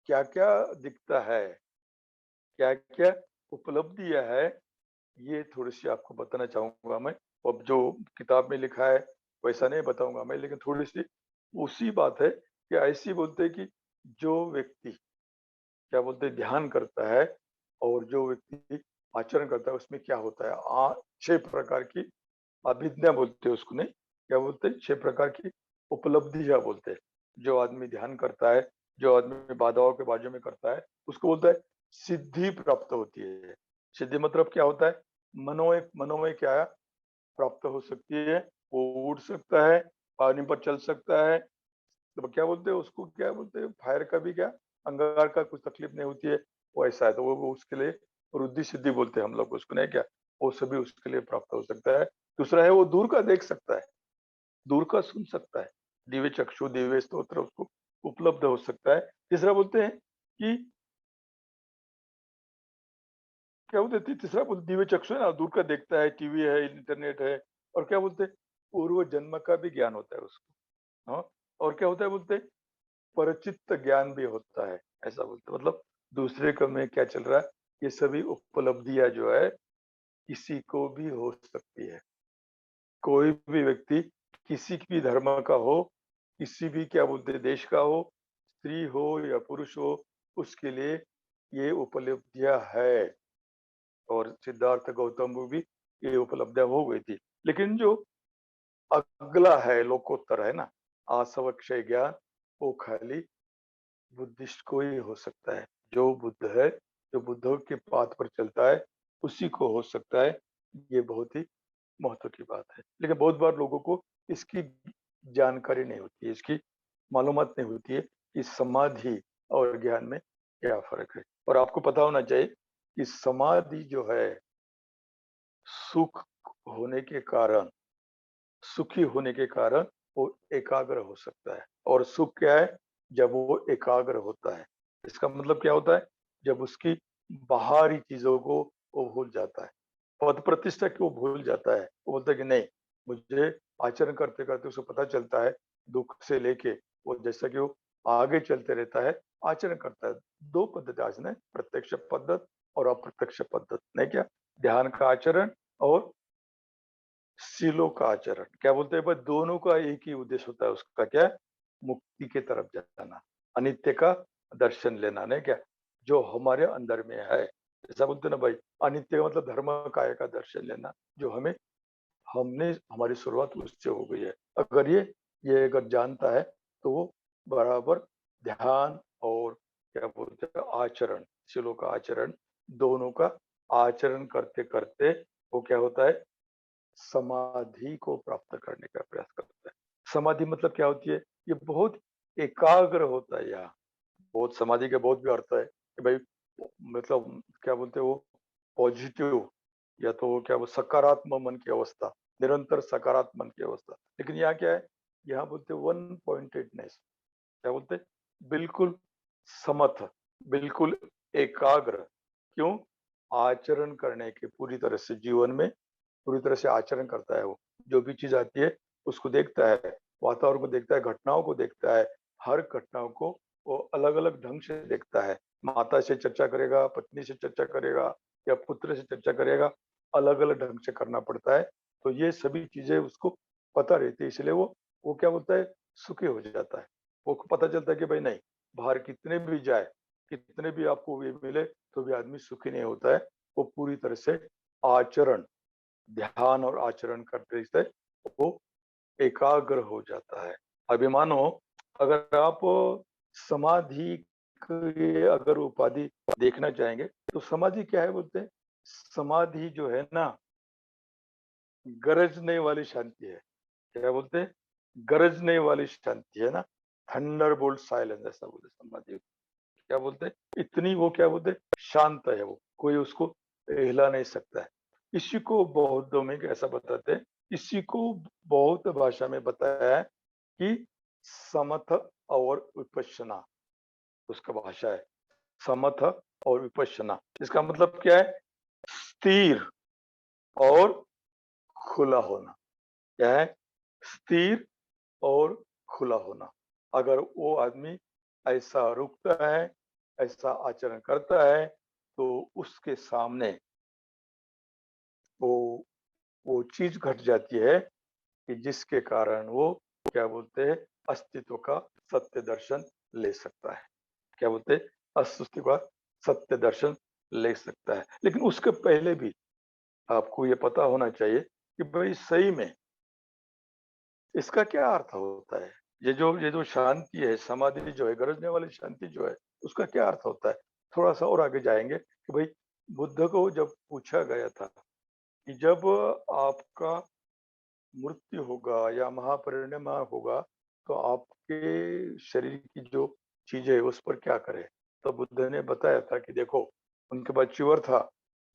क्या-क्या दिखता है, क्या-क्या उपलब्धियाँ है, ये थोड़ी-सी आपको बताना चाहूँगा मैं। अब जो किताब में लिखा है, वैसा नहीं बताऊँगा मैं, लेकिन थोड़ी-सी उसी बात है कि ऐसी बोलते हैं कि जो व्यक्ति क्या बोलते हैं ध्यान करता है और जो व्यक्ति आचरण करता है, उसमें क्या होता है? 6 प्रकार की अभिज्ञा बोलते हैं उसको नहीं, क्या बोलते हैं? 6 प्रकार की उपलब्धियाँ बोलते हैं। जो आदमी ध्यान करता है, जो आदमी बाधाओं के बाजू में करता है, उसको बोलता है सिद्धि प्राप्त होती है। सिद्धि मतलब क्या होता है? मनोमय मनोमय क्या प्राप्त हो सकती है, वो उड़ सकता है, पानी पर चल सकता है, तो क्या बोलते हैं उसको क्या बोलते हैं फायर का भी क्या अंगार का कुछ तकलीफ नहीं होती है, वो ऐसा है तो वो उसके लिए रुद्धि सिद्धि बोलते हैं हम लोग उसको नहीं क्या, वो सभी उसके लिए प्राप्त हो सकता है। दूसरा है वो दूर का देख सकता है, दूर का सुन सकता है, दिव्य चक्षु दिव्य स्तोत्र उसको उपलब्ध हो सकता है। तीसरा बोलते हैं कि क्या बोलते हैं तीसरा बोलते दिव्य चक्षु है ना, दूर का देखता है, टीवी है, इंटरनेट है। और क्या बोलते हैं पूर्व जन्म का भी ज्ञान होता है उसको। हाँ, और क्या होता है बोलते हैं परिचित ज्ञान भी होता है, ऐसा बोलते हैं। मतलब दूसरे क्रम में क्या चल रहा है, ये सभी उपलब्धियाँ जो है, किसी को भी हो सकती है। कोई भी व्यक्ति, किसी भी धर्म का हो, किसी भी क्या बोलते हैं देश का हो, स्त्री हो या पुरुष हो, उसके लिए ये उपलब्धियाँ है। और सिद्धार्थ गौतम को भी ये उपलब्धियाँ हो गई थी। लेकिन जो अगला है लोकोत्तर है ना, आसव क्षय ज्ञान, वो खाली बुद्धिस्ट को ही हो सकता है। जो बुद्ध है, जो बुद्धों के पाथ पर चलता है, उसी को हो सकता है। ये बहुत ही महत्व की बात है। लेकिन बहुत बार लोगों को इसकी जानकारी नहीं होती है, इसकी मालूमात नहीं होती है कि समाधि और ज्ञान में क्या फ़र्क है। और आपको पता होना चाहिए कि समाधि जो है, सुख होने के कारण, सुखी होने के कारण वो एकाग्र हो सकता है। और सुख क्या है? जब वो एकाग्र होता है। इसका मतलब क्या होता है? जब उसकी बाहरी चीज़ों को वो भूल जाता है। पद प्रतिष्ठा को भूल जाता है। वो बोलता है कि नहीं, मुझे आचरण करते-करते उसे पता चलता है, दुःख से लेके वो जैसा कि वो आगे चलते रहता है, आचरण करता है। 2 पद्धति आचरण है, प्रत्यक्ष पद्धत और अप्रत्यक्ष पद्धत, नहीं क्या? ध्यान का आचरण और शीलों का आचरण। क्या बोलते हैं भाई दोनों का एक ही उद्देश्य होता है उसका क्या है? मुक्ति के तरफ जाना, अनित्य का दर्शन लेना नहीं क्या? जो हमारे अंदर में है। ऐसा बोलते हैं ना भाई, अनित्य का मतलब धर्म काय का दर्शन लेना, जो हमें हमने हमारी शुरुआत उससे हो गई है। अगर ये अगर जानता है, तो वो बराबर ध्यान और क्या बोलते हैं आचरण, शीलों का आचरण, दोनों का आचरण करते-करते वो क्या होता है समाधि को प्राप्त करने का प्रयास करता है। समाधि मतलब क्या होती है? ये बहुत एकाग्र होता है यहाँ। बहुत समाधि के बहुत भी अर्थ है कि भाई मतलब क्या बोलते हैं वो पॉजिटिव या तो क्या वो सकारात्मक मन की अवस्था, निरंतर सकारात्मक मन की अवस्था। लेकिन यहाँ क्या है? यहाँ बोलते हैं वन पॉइंटेडनेस, क्या बोलते हैं? बिल्कुल समर्थ, बिल्कुल एकाग्र। क्यों? आचरण करने के पूरी तरह से जीवन में पूरी तरह से आचरण करता है वो। जो भी चीज़ आती है उसको देखता है, वातावरण को देखता है, घटनाओं को देखता है। हर घटनाओं को वो अलग-अलग ढंग से देखता है। माता से चर्चा करेगा, पत्नी से चर्चा करेगा या पुत्र से चर्चा करेगा, अलग-अलग ढंग से करना पड़ता है। तो ये सभी चीज़ें उसको पता रहती है, इसलिए वो क्या बोलता है सुखी हो जाता है। वो पता चलता है कि भाई नहीं, बाहर कितने भी जाए, कितने भी आपको ये मिले, तो भी आदमी सुखी नहीं होता है। वो पूरी तरह से आचरण ध्यान और आचरण करने से वो एकाग्र हो जाता है। अभी मानो अगर आप समाधि की अगर उपाधि देखना चाहेंगे तो समाधि क्या है बोलते हैं? समाधि जो है ना, गरजने वाली शांति है। क्या बोलते हैं? गरजने वाली शांति है ना, थंडरबोल्ट साइलेंस ऐसा बोलते समाधि को। क्या बोलते हैं? इतनी वो क्या बोलते हैं? शांत है वो, कोई उसको हिला नहीं सकता है। इसी को बौद्धों में ऐसा बताते हैं, इसी को बौद्ध भाषा में बताया है कि समथ और विपश्यना उसका भाषा है। समथ और विपश्यना इसका मतलब क्या है? स्थिर और खुला होना। क्या है? स्थिर और खुला होना। अगर वो आदमी ऐसा रुकता है, ऐसा आचरण करता है, तो उसके सामने वो वो चीज घट जाती है कि जिसके कारण वो क्या बोलते हैं? अस्तित्व का सत्य दर्शन ले सकता है। क्या बोलते हैं? अस्तित्व का सत्य दर्शन ले सकता है। लेकिन उसके पहले भी आपको ये पता होना चाहिए कि भाई सही में इसका क्या अर्थ होता है? ये जो शांति है, समाधि जो है, गरजने वाली शांति जो है, उसका क्या अर्थ होता है? थोड़ा-सा और आगे जाएँगे कि भाई बुद्ध को जब पूछा गया था कि जब आपका मृत्यु होगा या महापरिनिर्वाण होगा, तो आपके शरीर की जो चीज़ें हैं, उस पर क्या करें? तो बुद्ध ने बताया था कि देखो, उनके पास चिवर था,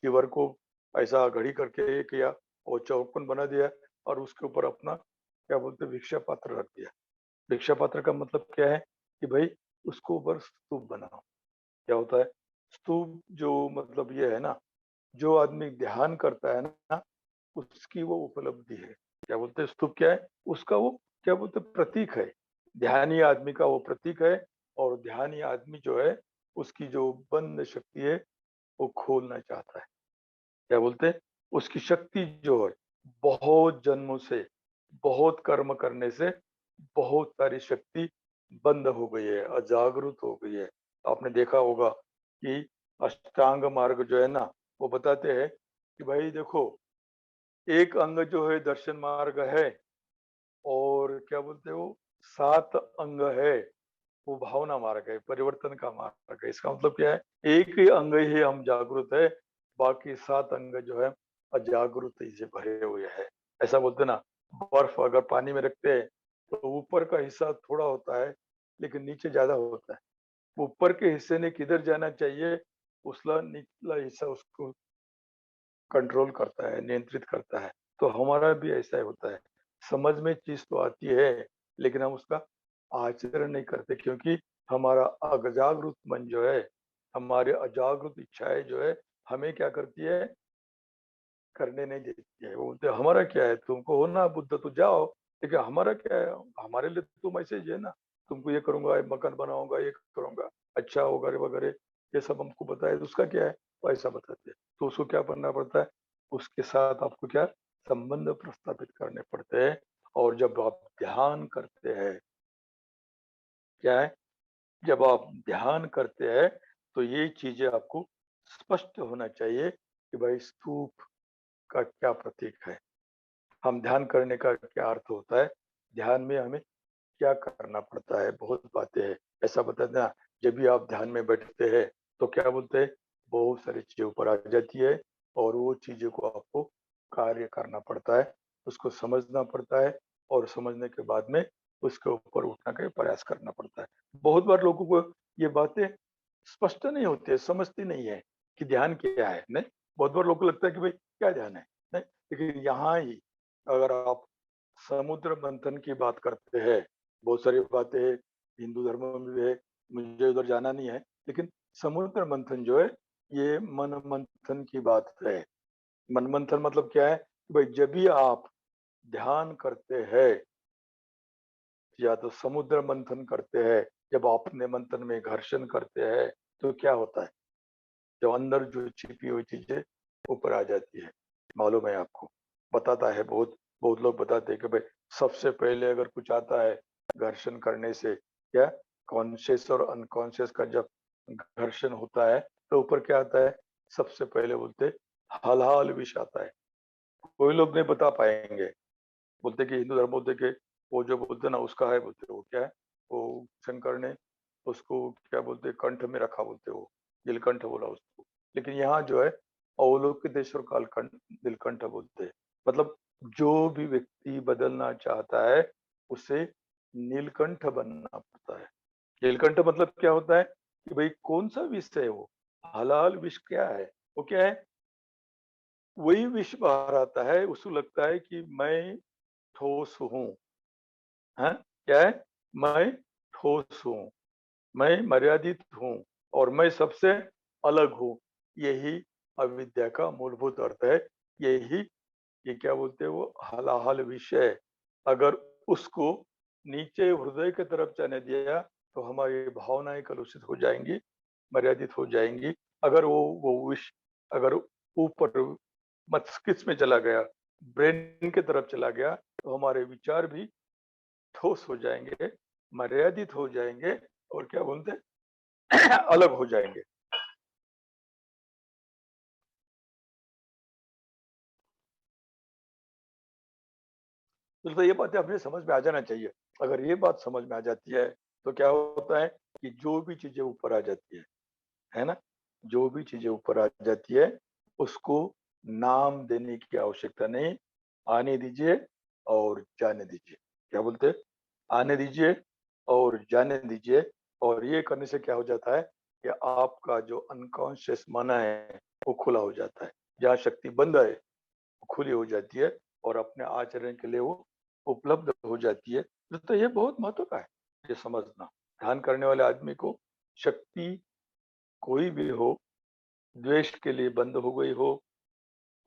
चिवर को ऐसा घड़ी करके किया और चौकोन बना दिया और उसके ऊपर अपना क्या बोलते हैं? भिक्षा पात्र रख दिया। भिक्षा पात्र का मतलब क्या है कि भाई उसको ऊपर स्तूप बनाओ। क्या होता है? स्तूप जो मतलब ये है ना, जो आदमी ध्यान करता है ना, उसकी वो उपलब्धि है। क्या बोलते हैं? स्तूप क्या है? उसका वो क्या बोलते हैं? प्रतीक है। ध्यानी आदमी का वो प्रतीक है और ध्यानी आदमी जो है, उसकी जो बंद शक्ति है, वो खोलना चाहता है। क्या बोलते हैं? उसकी शक्ति जो है, बहुत जन्मों से, बहुत कर्म करने से, बहुत सारी शक्ति बंद हो गई है, अजागृत हो गई है। आपने देखा होगा कि अष्टांग मार्ग जो है ना, वो बताते हैं कि भाई देखो, एक अंग जो है दर्शन मार्ग है और क्या बोलते हैं वो 7 अंग है, वो भावना मार्ग है, परिवर्तन का मार्ग है। इसका मतलब क्या है? एक ही अंग ही हम जागृत है, बाकी 7 अंग जो है अजागृत से भरे हुए हैं। ऐसा बोलते हैं ना, बर्फ अगर पानी में रखते हैं तो ऊपर का हिस्सा थोड़ा होता है, लेकिन नीचे ज्यादा होता है। ऊपर के हिस्से ने किधर जाना चाहिए, उसला निचला हिस्सा उसको कंट्रोल करता है, नियंत्रित करता है। तो हमारा भी ऐसा ही होता है। समझ में चीज तो आती है, लेकिन हम उसका आचरण नहीं करते क्योंकि हमारा अजागृत मन जो है, हमारे अजागृत इच्छाएं जो है, हमें क्या करती है? करने नहीं देती है। वो बोलते हैं हमारा क्या है? तुमको हो ना बुद्ध तो जाओ, लेकिन हमारा क्या है? हमारे लिए तो तुम ऐसे ही है ना, तुमको ये करूंगा, ये मकान बनाऊंगा, ये करूंगा, अच्छा वगैरह वगैरह, ये सब हमको बताए तो उसका क्या है? वो ऐसा बताते हैं। तो उसको क्या करना पड़ता है? उसके साथ आपको क्या संबंध प्रस्थापित करने पड़ते हैं। और जब आप ध्यान करते हैं, क्या है? जब आप ध्यान करते हैं तो ये चीजें आपको स्पष्ट होना चाहिए कि भाई स्तूप का क्या प्रतीक है, हम ध्यान करने का क्या अर्थ होता है, ध्यान में हमें क्या करना पड़ता है, बहुत बातें हैं। ऐसा बताते हैं ना, जब भी आप ध्यान में बैठते हैं तो क्या बोलते हैं? बहुत सारी चीजें ऊपर आ जाती है और वो चीजों को आपको कार्य करना पड़ता है, उसको समझना पड़ता है और समझने के बाद में उसके ऊपर उठने का प्रयास करना पड़ता है। बहुत बार लोगों को ये बातें स्पष्ट नहीं होती है, समझती नहीं है कि ध्यान क्या है। नहीं, बहुत बार लोगों को लगता है कि भाई क्या ध्यान है, नहीं। लेकिन यहाँ ही अगर आप समुद्र मंथन की बात करते हैं, बहुत सारी बातें हैं, हिंदू धर्म में भी है, मुझे उधर जाना नहीं है, लेकिन समुद्र मंथन जो है, ये मन मंथन की बात है। मन मंथन मतलब क्या है? कि भाई जब भी आप ध्यान करते हैं या तो समुद्र मंथन करते हैं, जब आप अपने मंथन में घर्षण करते हैं, तो क्या होता है? जो अंदर जो छिपी हुई चीजें ऊपर आ जाती है। मालूम है आपको? बताता है, बहुत बहुत लोग बताते हैं कि भाई सबसे पहले अगर कुछ आता है घर्षण करने से, क्या कॉन्शियस और अनकॉन्शियस का जब घर्षण होता है तो ऊपर क्या आता है? सबसे पहले बोलते हलाहल विष आता है। कोई लोग नहीं बता पाएंगे, बोलते कि हिंदू धर्म बोलते कि वो जो बोलते ना उसका है, बोलते वो क्या है, वो शंकर ने उसको क्या बोलते कंठ में रखा, बोलते वो नीलकंठ बोला उसको। लेकिन यहाँ जो है अवलोकितेश्वर कालकंठ नीलकंठ बोलते हैं। मतलब जो भी व्यक्ति बदलना चाहता है उसे नीलकंठ बनना पड़ता है। नीलकंठ मतलब क्या होता है कि भाई कौन सा विष है वो, हलाल विष क्या है, वो क्या है, वही विष बाहर आता है। उसको लगता है कि मैं ठोस हूँ, हाँ क्या है, मैं ठोस हूँ, मैं मर्यादित हूँ और मैं सबसे अलग हूँ। यही अविद्या का मूलभूत अर्थ है। यही ये क्या बोलते हैं वो हलाहल विषय। अगर उसको नीचे हृदय की तरफ जाने दिया तो हमारी भावनाएं कलुषित हो जाएंगी, मर्यादित हो जाएंगी। अगर वो विष अगर ऊपर मस्तिष्क में चला गया, ब्रेन की तरफ चला गया, तो हमारे विचार भी ठोस हो जाएंगे, मर्यादित हो जाएंगे और क्या बोलते हैं अलग हो जाएंगे। तो ये बातें अपने समझ में आ जाना चाहिए। अगर ये बात समझ में आ जाती है तो क्या होता है कि जो भी चीजें ऊपर आ जाती है ना, जो भी चीजें ऊपर आ जाती है उसको नाम देने की आवश्यकता नहीं, आने दीजिए और जाने दीजिए। क्या बोलते हैं, आने दीजिए और जाने दीजिए। और ये करने से क्या हो जाता है कि आपका जो अनकॉन्शियस मन है वो खुला हो जाता है। जहाँ शक्ति बंद है वो खुली हो जाती है और अपने आचरण के लिए वो उपलब्ध हो जाती है। तो ये बहुत महत्व का है ये समझना। ध्यान करने वाले आदमी को शक्ति कोई भी हो, द्वेष के लिए बंद हो गई हो,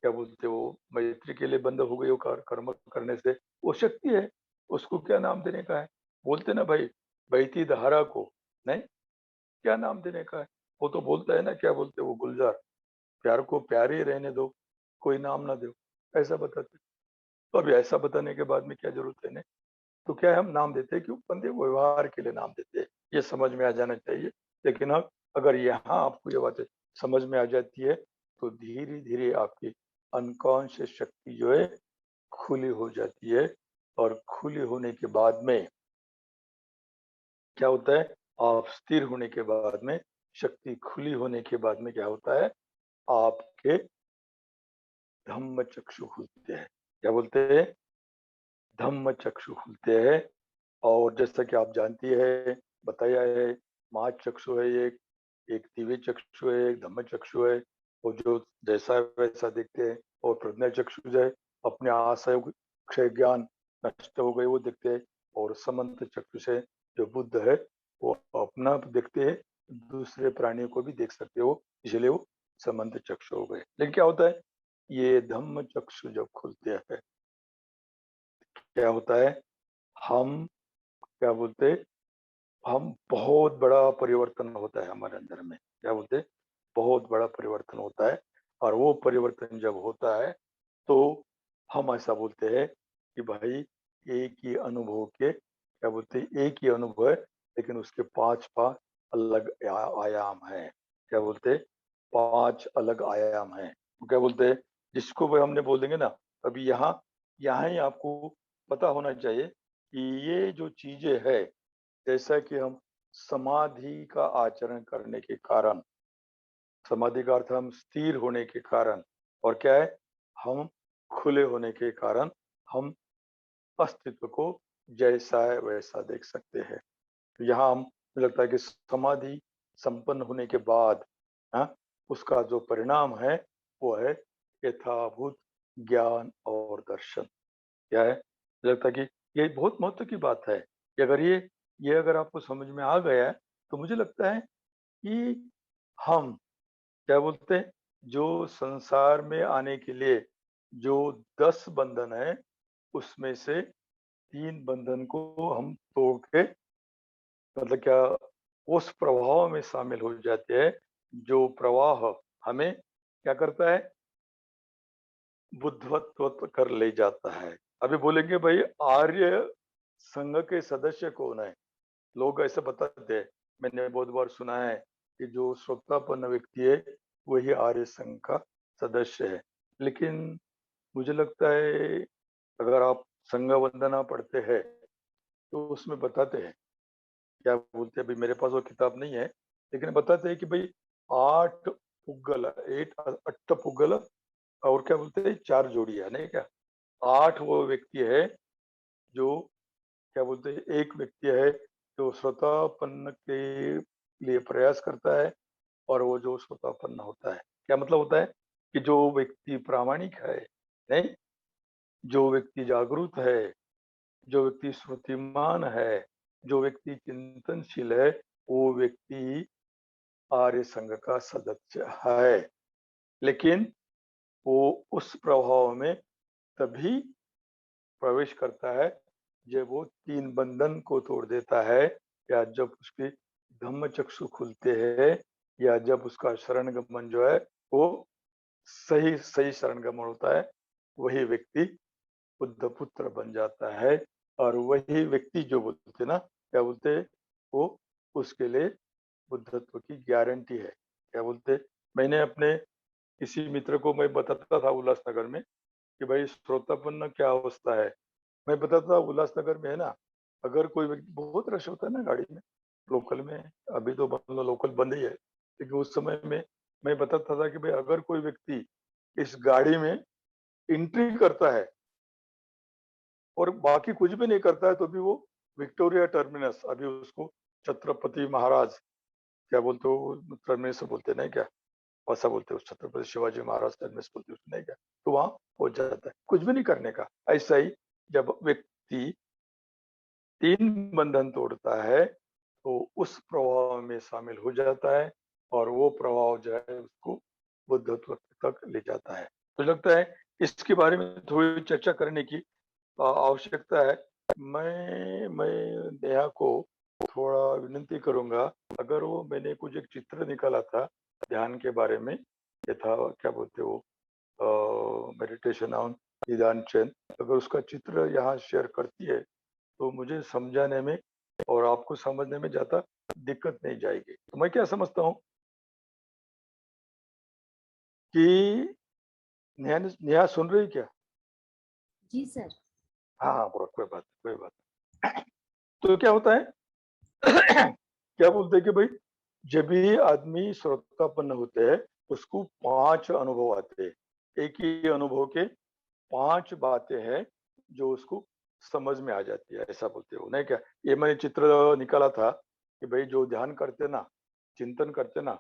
क्या बोलते हो मैत्री के लिए बंद हो गई हो, कर्म करने से वो शक्ति है, उसको क्या नाम देने का है। बोलते ना भाई बहती धारा को नहीं, क्या नाम देने का है। वो तो बोलता है ना, क्या बोलते वो गुलजार, प्यार को प्यार ही रहने दो, कोई नाम ना दो, ऐसा बताते। तो अभी ऐसा बताने के बाद में क्या जरूरत है नहीं। तो क्या है, हम नाम देते हैं क्यों, बंदे व्यवहार के लिए नाम देते हैं, ये समझ में आ जाना चाहिए। लेकिन अब अगर यहाँ आपको ये बातें समझ में आ जाती है तो धीरे धीरे आपकी अनकॉन्शियस शक्ति जो है खुली हो जाती है। और खुली होने के बाद में क्या होता है, आप स्थिर होने के बाद में, शक्ति खुली होने के बाद में क्या होता है, आपके धम्म चक्षु खुलते हैं। क्या बोलते हैं, धम्म चक्षु खुलते हैं। और जैसा कि आप जानती है, बताया है, माँ चक्षु है एक, एक दिव्य चक्षु है, एक धम्म चक्षु है। वो जो जैसा है वैसा देखते हैं। और प्रज्ञा चक्षु जो है अपने आशय क्षय ज्ञान नष्ट हो गए वो देखते हैं। और समंत चक्षु से जो बुद्ध है वो अपना देखते हैं, दूसरे प्राणियों को भी देख सकते हो, इसलिए वो समंत चक्षु हो गए। लेकिन क्या होता है, ये धम्म चक्षु जब खुलते हैं क्या होता है, हम क्या बोलते, हम बहुत बड़ा परिवर्तन होता है हमारे अंदर में। क्या बोलते, बहुत बड़ा परिवर्तन होता है। और वो परिवर्तन जब होता है तो हम ऐसा बोलते हैं कि भाई एक ही अनुभव के, क्या बोलते हैं, एक ही अनुभव है लेकिन उसके पांच पांच अलग आयाम है। क्या बोलते हैं, पांच अलग आयाम है। तो क्या बोलते हैं, जिसको भी हमने बोल देंगे ना, अभी यहाँ यहाँ ही आपको पता होना चाहिए कि ये जो चीजें है, जैसा कि हम समाधि का आचरण करने के कारण, समाधि का अर्थ हम स्थिर होने के कारण, और क्या है, हम खुले होने के कारण हम अस्तित्व को जैसा है वैसा देख सकते हैं। तो यहाँ हम, मुझे लगता है कि समाधि संपन्न होने के बाद हाँ, उसका जो परिणाम है वो है यथाभूत ज्ञान और दर्शन। क्या है, मुझे लगता है कि ये बहुत महत्व की बात है कि अगर ये अगर आपको समझ में आ गया है तो मुझे लगता है कि हम, क्या बोलते हैं, जो संसार में आने के लिए जो 10 बंधन है उसमें से 3 बंधन को हम तोड़ के, मतलब क्या, उस प्रवाह में शामिल हो जाते हैं जो प्रवाह हमें क्या करता है, बुद्धवत्व कर ले जाता है। अभी बोलेंगे भाई आर्य संघ के सदस्य कौन है, लोग ऐसे बताते हैं, मैंने बहुत बार सुना है कि जो श्रोतापन्न व्यक्ति है वही आर्य संघ का सदस्य है। लेकिन मुझे लगता है अगर आप संज्ञा वंदना पढ़ते हैं तो उसमें बताते हैं, क्या बोलते हैं, अभी मेरे पास वो किताब नहीं है, लेकिन बताते हैं कि भाई 8 पुग्गल, 8 अट्ट पुग्गल, और क्या बोलते हैं 4 जोड़ियां, नहीं क्या, 8 वो व्यक्ति है जो, क्या बोलते हैं, एक व्यक्ति है जो श्रोतापन्न के लिए प्रयास करता है, और वो जो श्रोतापन्न होता है, क्या मतलब होता है कि जो व्यक्ति प्रामाणिक है, नहीं, जो व्यक्ति जागरूक है, जो व्यक्ति श्रुतिमान है, जो व्यक्ति चिंतनशील है, वो व्यक्ति आर्य संघ का सदस्य है। लेकिन वो उस प्रभाव में तभी प्रवेश करता है जब वो 3 बंधन को तोड़ देता है, या जब उसके धम्म चक्षु खुलते हैं, या जब उसका शरण गमन जो है वो सही सही शरण गमन होता है, वही व्यक्ति बुद्ध पुत्र बन जाता है। और वही व्यक्ति जो बोलते ना, क्या बोलते, वो उसके लिए बुद्धत्व की गारंटी है। क्या बोलते, मैंने अपने किसी मित्र को मैं बताता था उल्लासनगर में कि भाई श्रोतापन्न क्या अवस्था है। मैं बताता था उल्लासनगर में है ना, अगर कोई व्यक्ति, बहुत रश होता है ना गाड़ी में, लोकल में, अभी तो मतलब लोकल बंद ही है, लेकिन उस समय में मैं बताता था कि भाई अगर कोई व्यक्ति इस गाड़ी में एंट्री करता है और बाकी कुछ भी नहीं करता है, तो भी वो विक्टोरिया टर्मिनस, अभी उसको छत्रपति महाराज, क्या बोलते हो, टर्मिनस बोलते नहीं क्या, ऐसा बोलते हो, छत्रपति शिवाजी महाराज टर्मिनस बोलते हो नहीं क्या, तो वहां पहुंच जाता है कुछ भी नहीं करने का। ऐसा ही जब व्यक्ति 3 बंधन तोड़ता है तो उस प्रभाव में शामिल हो जाता है, और वो प्रभाव जो है उसको बुद्धत्व तक ले जाता है। तो लगता है इसके बारे में थोड़ी चर्चा करने की आवश्यकता है। मैं नेहा को थोड़ा विनती करूंगा, अगर वो, मैंने कुछ एक चित्र निकाला था ध्यान के बारे में, ये था, क्या बोलते हो, मेडिटेशन ऑन निदान चैन, अगर उसका चित्र यहाँ शेयर करती है तो मुझे समझाने में और आपको समझने में ज्यादा दिक्कत नहीं जाएगी। तो मैं क्या समझता हूँ कि नेहा नेहा सुन रही क्या? जी सर। हाँ हाँ, कोई बात, कोई बात। तो क्या होता है, क्या बोलते हैं कि भाई जब भी आदमी श्रोतापन्न होते हैं, उसको 5 अनुभव आते हैं। एक ही अनुभव के 5 बातें हैं जो उसको समझ में आ जाती है, ऐसा बोलते हो नहीं क्या। ये मैंने चित्र निकाला था कि भाई जो ध्यान करते ना, चिंतन करते ना,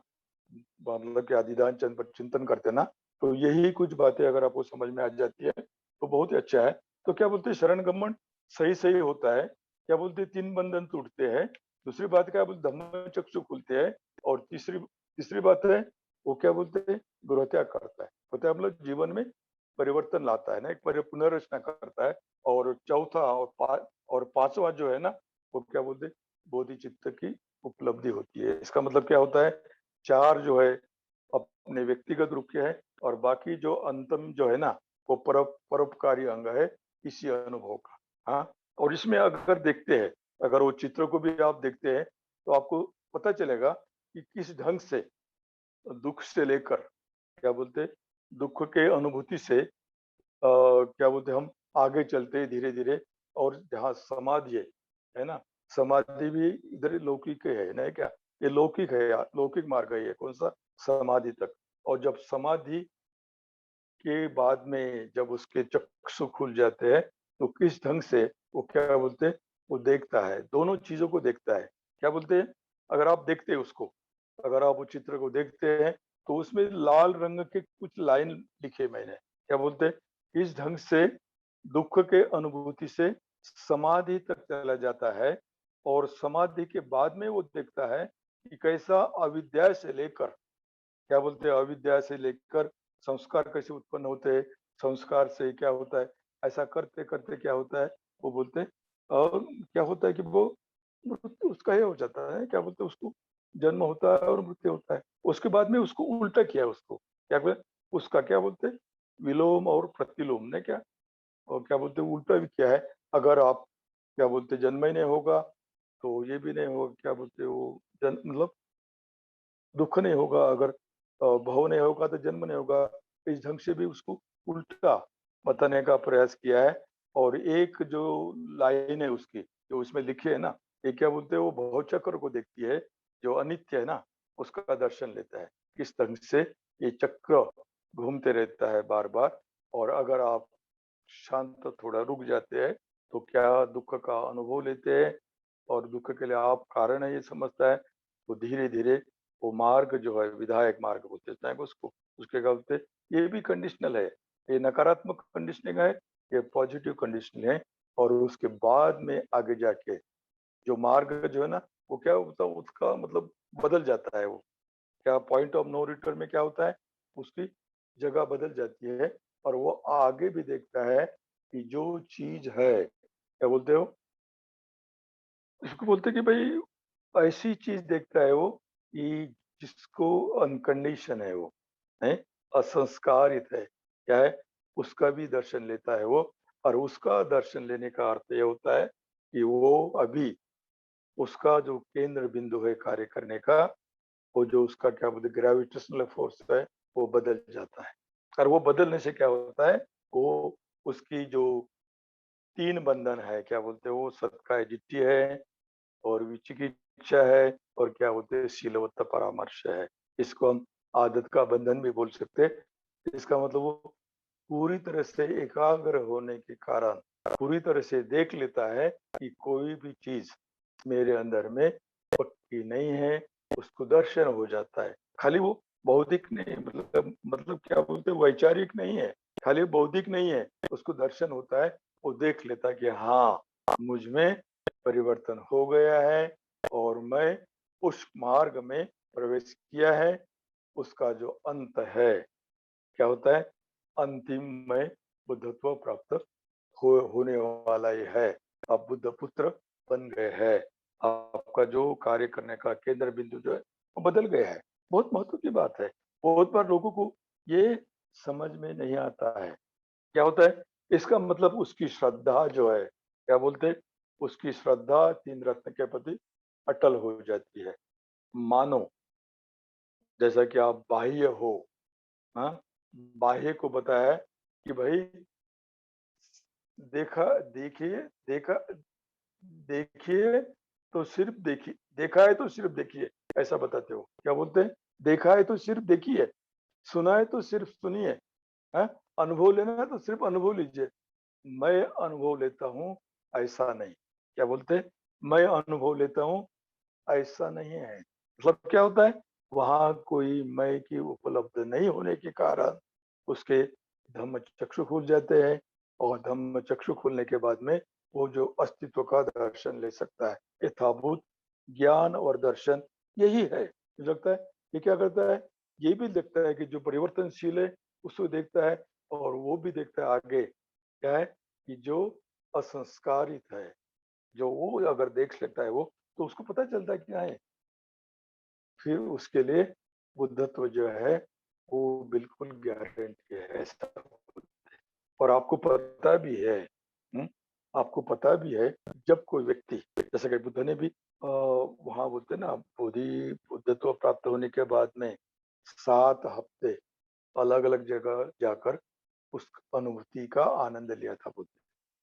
मतलब कि आदिदान चंद पर चिंतन करते ना, तो यही कुछ बातें अगर आपको समझ में आ जाती है तो बहुत ही अच्छा है। तो क्या बोलते हैं, शरण गमन सही सही होता है, क्या बोलते हैं, 3 बंधन टूटते हैं। दूसरी बात क्या बोलते, धम्म चक्षु खुलते हैं। और तीसरी तीसरी बात है, वो क्या बोलते हैं, गृह त्याग करता है, होता है मतलब जीवन में परिवर्तन लाता है ना, एक पुनर्रचना करता है। और चौथा और पांचवा जो है ना, वो क्या बोलते हैं, बोधि चित्त की उपलब्धि होती है। इसका मतलब क्या होता है, 4 जो है अपने व्यक्तिगत रूप के है, और बाकी जो अंतम जो है ना, वो परोपकारी अंग है इसी अनुभव का। हाँ, और इसमें अगर देखते हैं, अगर वो चित्र को भी आप देखते हैं तो आपको पता चलेगा कि किस ढंग से दुख से लेकर, क्या बोलते, दुख के अनुभूति से क्या बोलते, हम आगे चलते हैं धीरे धीरे। और जहाँ समाधि है ना, समाधि भी इधर लौकिक है ना क्या, ये लौकिक है, लौकिक मार्ग है ये, कौन सा, समाधि तक। और जब समाधि के बाद में जब उसके चक्षु खुल जाते हैं, तो किस ढंग से वो, क्या बोलते, वो देखता है, दोनों चीजों को देखता है। क्या बोलते हैं, अगर आप देखते हैं उसको, अगर आप वो चित्र को देखते हैं तो उसमें लाल रंग के कुछ लाइन लिखे मैंने, क्या बोलते हैं, इस ढंग से दुख के अनुभूति से समाधि तक चला जाता है। और समाधि के बाद में वो देखता है कि कैसा अविद्या से लेकर, क्या बोलते हैं, अविद्या से लेकर संस्कार कैसे उत्पन्न होते हैं, संस्कार से क्या होता है, ऐसा करते करते क्या होता है, वो बोलते हैं, और क्या होता है कि वो मृत्यु उसका ये हो जाता है, क्या बोलते हैं, उसको जन्म होता है और मृत्यु होता है। उसके बाद में उसको उल्टा किया, उसको क्या बोलते, उसका क्या बोलते हैं, विलोम और प्रतिलोम ने क्या, और क्या बोलते हैं, उल्टा भी किया है। अगर आप, क्या बोलते, जन्म ही नहीं होगा तो ये भी नहीं होगा, क्या बोलते हैं, वो जन्म मतलब दुख नहीं होगा, अगर भव नहीं होगा तो जन्म नहीं होगा। इस ढंग से भी उसको उल्टा बताने का प्रयास किया है। और एक जो लाइन है उसकी, जो उसमें लिखी है ना, ये क्या बोलते हैं, वो भवचक्र को देखती है, जो अनित्य है ना, उसका दर्शन लेता है। किस ढंग से ये चक्र घूमते रहता है बार बार, और अगर आप शांत थोड़ा रुक जाते हैं तो क्या दुख का अनुभव लेते हैं, और दुख के लिए आप कारण है ये समझता है, तो धीरे धीरे वो मार्ग जो है, विधायक मार्ग बोलते हैं उसको, उसके क्या बोलते हैं, ये भी कंडीशनल है। ये नकारात्मक कंडीशनिंग है, ये पॉजिटिव कंडीशनिंग है। और उसके बाद में आगे जाके जो मार्ग जो है ना, वो क्या होता है, उसका मतलब बदल जाता है। वो क्या पॉइंट ऑफ नो रिटर्न में क्या होता है, उसकी जगह बदल जाती है। और वो आगे भी देखता है कि जो चीज है, क्या बोलते हो, इसको बोलते हैं कि भाई ऐसी चीज देखता है वो कि जिसको अनकंडीशन है, वो है असंस्कारित है, क्या है, उसका भी दर्शन लेता है वो। और उसका दर्शन लेने का अर्थ ये होता है कि वो अभी उसका जो केंद्र बिंदु है कार्य करने का, वो जो उसका क्या बोलते ग्रेविटेशनल फोर्स है, वो बदल जाता है। और वो बदलने से क्या होता है, वो उसकी जो तीन बंधन है, क्या बोलते हैं, वो सत्काय दिट्ठी है, और विचिकित्सा है, और क्या बोलते हैं, शीलवत्त परामर्श है। इसको हम आदत का बंधन भी बोल सकते हैं। इसका मतलब वो पूरी तरह से एकाग्र होने के कारण पूरी तरह से देख लेता है कि कोई भी चीज मेरे अंदर में पक्की नहीं है, उसको दर्शन हो जाता है। खाली वो बौद्धिक नहीं, मतलब क्या बोलते हैं, वैचारिक नहीं है, खाली बौद्धिक नहीं है, उसको दर्शन होता है। वो देख लेता है कि हाँ, मुझ में परिवर्तन हो गया है, और मैं उस मार्ग में प्रवेश किया है। उसका जो अंत है, क्या होता है, अंतिम में बुद्धत्व प्राप्त होने वाला ये है। आप बुद्ध पुत्र बन गए हैं। आपका जो कार्य करने का केंद्र बिंदु जो है, वो बदल गया है। बहुत महत्व की बात है। बहुत बार लोगों को ये समझ में नहीं आता है। क्या होता है, इसका मतलब उसकी श्रद्धा जो है, क्या बोलते हैं, उसकी श्रद्धा तीन रत्न के प्रति अटल हो जाती है। मानो जैसा कि आप बाह्य हो, हाँ, बाह्य को बताया है कि भाई देखा देखिए, देखा देखिए तो सिर्फ देखिए, देखा है तो सिर्फ देखिए, ऐसा बताते हो। क्या बोलते हैं, देखा है तो सिर्फ देखिए, सुना है तो सिर्फ सुनिए, है, अनुभव लेना है तो सिर्फ अनुभव लीजिए। मैं अनुभव लेता हूँ, ऐसा नहीं। क्या बोलते हैं, मैं अनुभव लेता हूँ, ऐसा नहीं है। मतलब क्या होता है, वहां कोई मैं की उपलब्ध नहीं होने के कारण उसके धम्म चक्षु खुल जाते हैं। और धम्म चक्षु खुलने के बाद में वो जो अस्तित्व का दर्शन ले सकता है। यथाभूत ज्ञान और दर्शन यही है। मुझे लगता है ये क्या करता है, ये भी देखता है कि जो परिवर्तनशील है उसको देखता है, और वो भी देखता है आगे, क्या है, कि जो असंस्कारित है, जो वो अगर देख लेता है वो, तो उसको पता चलता है क्या है, फिर उसके लिए बुद्धत्व जो है वो बिल्कुल गारंटी है, ऐसा। और आपको पता भी है, हुँ? आपको पता भी है, जब कोई व्यक्ति, जैसे कि बुद्ध ने भी वहाँ बोलते हैं ना, बुद्धत्व प्राप्त होने के बाद में 7 हफ्ते अलग-अलग जगह जाकर उस अनुभूति का आनंद लिया था बुद्ध।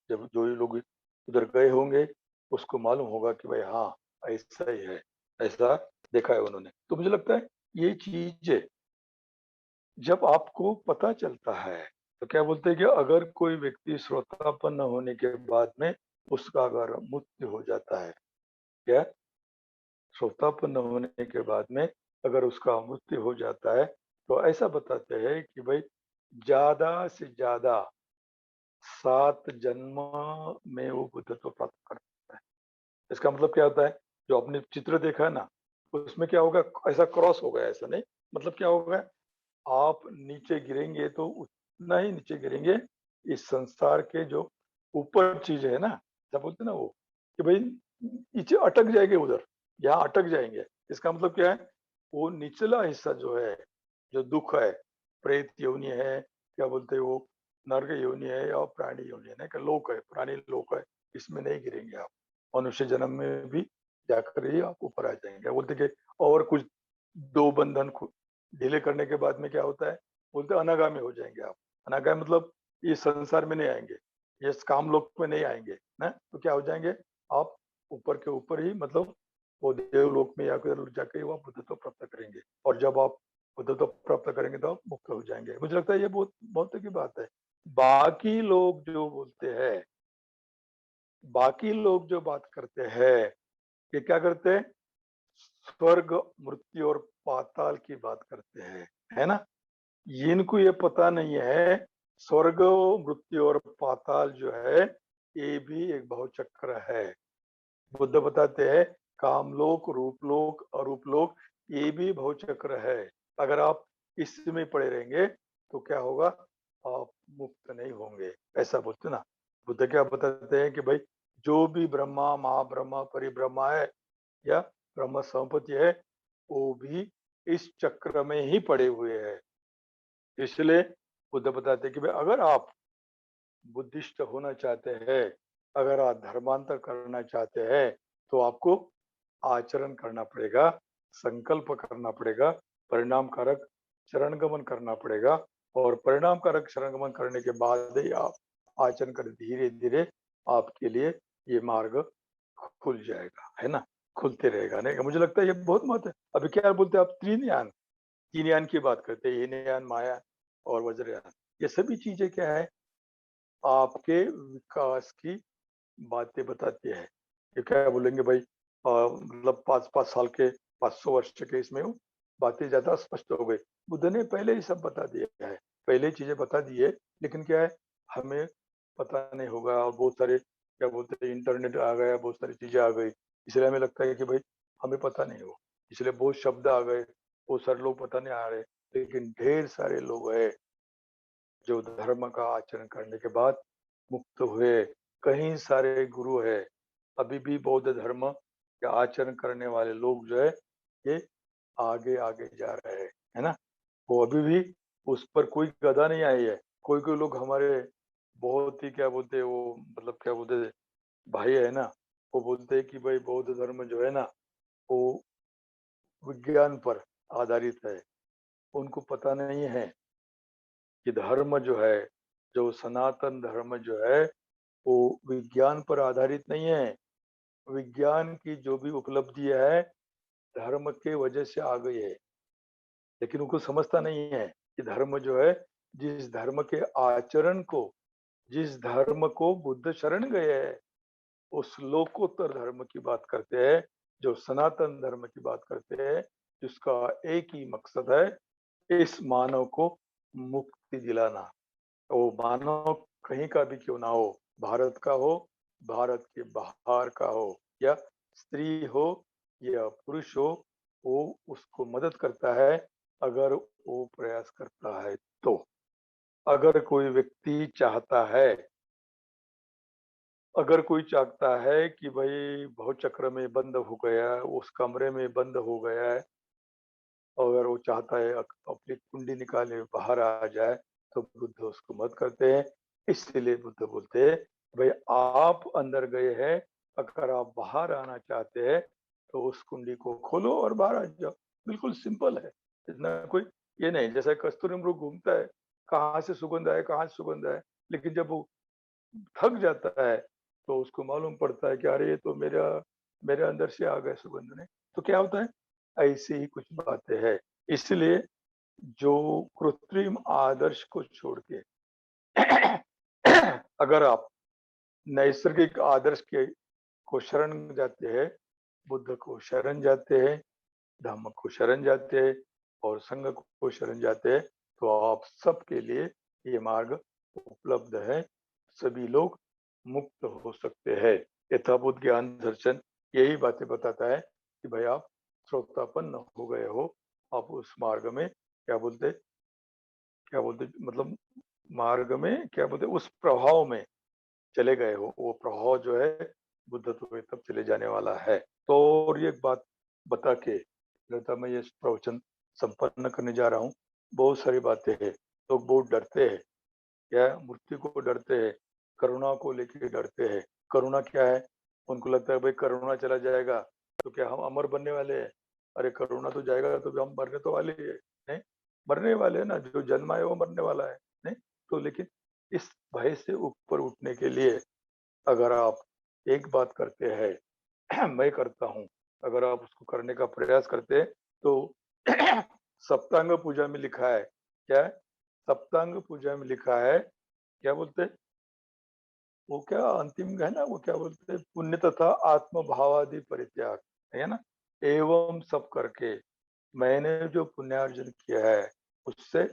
जब जो ये लोग उधर गए होंगे, उसको मालूम होगा कि भाई हाँ, ऐसा ही है, ऐसा देखा है उन्होंने। तो मुझे लगता है ये चीज़ जब आपको पता चलता है, तो क्या बोलते हैं कि अगर कोई व्यक्ति श्रोतापन्न होने के बाद में उसका अगर मृत्यु हो जाता है, क्या? श्रोतापन्न होने के बाद में अगर उसका मृत्यु हो जाता है, तो ऐसा बताते हैं कि भाई ज़्यादा से ज़्यादा 7 जन्म में वो बुद्धत्व प्राप्त करता है। इसका मतलब क्या होता है, जो आपने चित्र देखा है ना, उसमें क्या होगा, ऐसा क्रॉस होगा, ऐसा नहीं, मतलब क्या होगा, आप नीचे गिरेंगे तो उतना ही नीचे गिरेंगे, इस संसार के जो ऊपर चीज है ना, क्या बोलते हैं ना वो, कि भाई नीचे अटक जाएंगे उधर, यहाँ अटक जाएंगे। इसका मतलब क्या है, वो निचला हिस्सा जो है, जो दुख है, प्रेत योनि है, क्या बोलते हैं वो, नर्क योनि है, या प्राणी योनि है ना, कि लोक है, प्राणी लोक है, इसमें नहीं गिरेंगे आप। मनुष्य जन्म में भी जाकर ही आप ऊपर आ जाएंगे। बोलते कि और कुछ दो बंधन ढीले करने के बाद में क्या होता है, बोलते अनागामी हो जाएंगे आप। अनागामी मतलब ये संसार में नहीं आएंगे, ये काम लोक में नहीं आएंगे ना, तो क्या हो जाएंगे आप ऊपर के ऊपर ही, मतलब वो देवलोक में या फिर जाके वहाँ बुद्धत्व प्राप्त करेंगे, और जब आप बुद्धत्व प्राप्त करेंगे तो आप मुक्त हो जाएंगे। मुझे लगता है ये बहुत बहुत की बात है। बाकी लोग जो बोलते हैं, बाकी लोग जो बात करते हैं, ये क्या करते हैं, स्वर्ग, मृत्यु और पाताल की बात करते हैं, है ना। इनको ये पता नहीं है स्वर्ग, मृत्यु और पाताल जो है ये भी एक बहुचक्र है। बुद्ध बताते हैं कामलोक, रूपलोक, अरूपलोक ये भी बहुचक्र है। अगर आप इसमें पड़े रहेंगे तो क्या होगा, आप मुक्त नहीं होंगे, ऐसा बोलते ना। बुद्ध क्या बताते हैं कि भाई जो भी ब्रह्मा, महाब्रह्मा, परिब्रह्मा है या ब्रह्म संपत्ति है, वो भी इस चक्र में ही पड़े हुए हैं। इसलिए बुद्ध बताते हैं कि भाई अगर आप बुद्धिस्ट होना चाहते हैं, अगर आप धर्मांतर करना चाहते हैं, तो आपको आचरण करना पड़ेगा, संकल्प करना पड़ेगा, परिणाम कारक शरण गमन करना पड़ेगा, और परिणाम कारक शरण गमन करने के बाद ही आप आचरण कर, धीरे धीरे आपके लिए ये मार्ग खुल जाएगा, है ना, खुलते रहेगा। नहीं, मुझे लगता है ये बहुत महत्व है। अभी क्या बोलते हैं आप, तीन यान की बात करते हैं, हीन यान, माया और वज्रयान। ये सभी चीजें क्या है, आपके विकास की बातें बताती है। ये क्या बोलेंगे भाई, मतलब 5-5 साल के, 500 वर्ष के इसमें हूँ, बातें ज्यादा स्पष्ट हो गई। बुद्ध ने पहले ही सब बता दिया है, पहले ही चीजें बता दी है, लेकिन क्या है, हमें पता नहीं होगा। और बहुत सारे क्या बोलते हैं, इंटरनेट आ गया, बहुत सारी चीजें आ गई, इसलिए हमें लगता है कि भाई हमें पता नहीं हो, इसलिए बहुत शब्द आ गए, बहुत सारे लोग पता नहीं आ रहे। लेकिन ढेर सारे लोग हैं जो धर्म का आचरण करने के बाद मुक्त हुए, कई सारे गुरु है। अभी भी बौद्ध धर्म का आचरण करने वाले लोग जो है ये आगे आगे जा रहे हैं, है ना। वो अभी भी उस पर कोई गदा नहीं आई है। कोई कोई लोग हमारे बहुत ही क्या बोलते हैं वो, मतलब क्या बोलते हैं, भाई है ना, वो बोलते हैं कि भाई बौद्ध धर्म जो है ना वो विज्ञान पर आधारित है। उनको पता नहीं है कि धर्म जो है, जो सनातन धर्म जो है वो विज्ञान पर आधारित नहीं है। विज्ञान की जो भी उपलब्धि है धर्म के वजह से आ गई है, लेकिन उनको समझता नहीं है कि धर्म जो है, जिस धर्म के आचरण को, जिस धर्म को बुद्ध शरण गए हैं, उस लोकोत्तर धर्म की बात करते हैं, जो सनातन धर्म की बात करते हैं, जिसका एक ही मकसद है, इस मानव को मुक्ति दिलाना। वो मानव कहीं का भी क्यों ना हो, भारत का हो, भारत के बाहर का हो, या स्त्री हो या पुरुष हो, वो उसको मदद करता है अगर वो प्रयास करता है तो। अगर कोई व्यक्ति चाहता है, अगर कोई चाहता है कि भाई बहुत चक्र में बंद हो गया है, उस कमरे में बंद हो गया है, अगर वो चाहता है अपनी कुंडी निकाले बाहर आ जाए, तो बुद्ध उसको मत करते हैं। इसलिए बुद्ध बोलते हैं भाई आप अंदर गए हैं, अगर आप बाहर आना चाहते हैं तो उस कुंडी को खोलो और बाहर आ जाओ। बिल्कुल सिंपल है, इतना कोई ये नहीं। जैसे कस्तूरी मृग घूमता है, कहाँ से सुगंध आए, कहाँ से सुगंध आए, लेकिन जब वो थक जाता है तो उसको मालूम पड़ता है कि अरे ये तो मेरा मेरे अंदर से आ गए सुगंध ने। तो क्या होता है, ऐसी ही कुछ बातें हैं। इसलिए जो कृत्रिम आदर्श को छोड़ के अगर आप नैसर्गिक आदर्श के को शरण जाते हैं, बुद्ध को शरण जाते हैं, धम्म को शरण जाते हैं और संघ को शरण जाते हैं, तो आप सबके लिए ये मार्ग उपलब्ध है। सभी लोग मुक्त हो सकते हैं। यथाभूत ज्ञान दर्शन यही बातें बताता है कि भाई आप श्रोतापन्न हो गए हो, आप उस मार्ग में क्या बोलते मतलब मार्ग में क्या बोलते, उस प्रभाव में चले गए हो। वो प्रभाव जो है बुद्धत्व में तब चले जाने वाला है। तो और ये बात बता के लता मैं ये प्रवचन संपन्न करने जा रहा हूँ। बहुत सारी बातें हैं, लोग बहुत डरते हैं, क्या मृत्यु को डरते हैं, करुणा को लेके डरते हैं। करुणा क्या है, उनको लगता है भाई करुणा चला जाएगा तो क्या हम अमर बनने वाले हैं। अरे करुणा तो जाएगा तो भी हम मरने तो वाले ही है, नहीं, मरने वाले हैं ना, जो जन्मा है वो मरने वाला है, नहीं। तो लेकिन इस भय से ऊपर उठने के लिए अगर आप एक बात करते हैं मैं करता हूँ, अगर आप उसको करने का प्रयास करते हैं तो सप्तांग पूजा में लिखा है, क्या है? सप्तांग पूजा में लिखा है, क्या बोलते हैं? वो क्या अंतिम है ना, वो क्या बोलते हैं? पुण्य तथा आत्म भावादि परित्याग, है ना? एवं सब करके मैंने जो पुण्यार्जन किया है उससे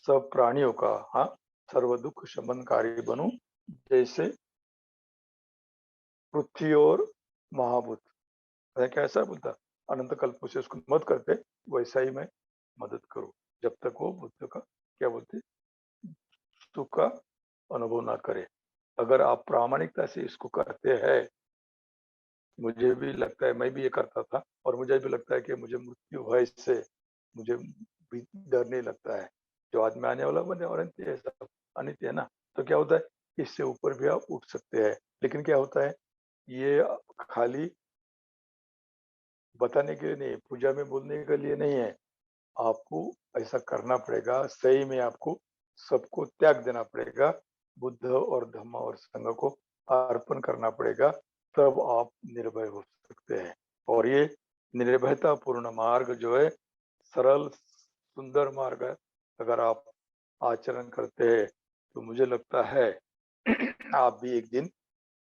सब प्राणियों का, हाँ, सर्व दुख शमनकारी बनूं, जैसे पृथ्वी और महाभूत। मैं कैसा बोलता, अनंत कल्पों से उसको मत करते, वैसा ही मैं मदद करूं, जब तक वो बुद्ध का, क्या बोलते, सुख का अनुभव ना करे। अगर आप प्रामाणिकता से इसको करते हैं, मुझे भी लगता है, मैं भी ये करता था और मुझे भी लगता है कि मुझे मृत्यु भय से मुझे भी डर नहीं लगता है। जो आदमी आने वाला बने और अनित्य है, सब अनित्य है ना, तो क्या होता है, इससे ऊपर भी आप उठ सकते हैं। लेकिन क्या होता है, ये खाली बताने के लिए नहीं, पूजा में बोलने के लिए नहीं है, आपको ऐसा करना पड़ेगा, सही में आपको सबको त्याग देना पड़ेगा, बुद्ध और धम्म और संघ को अर्पण करना पड़ेगा, तब आप निर्भय हो सकते हैं। और ये निर्भयता पूर्ण मार्ग जो है, सरल सुंदर मार्ग है, अगर आप आचरण करते हैं तो मुझे लगता है आप भी एक दिन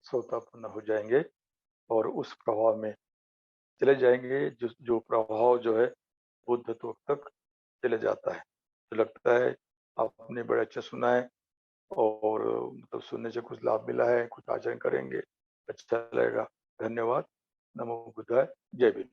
स्वतःपूर्ण हो जाएंगे और उस प्रभाव में चले जाएंगे, जो प्रभाव जो है बुद्धत्व तक चले जाता है। तो लगता है आपने बड़ा अच्छा सुना है और मतलब सुनने से कुछ लाभ मिला है, कुछ आचरण करेंगे, अच्छा लगेगा। धन्यवाद। नमो बुद्धाय। जय भीम।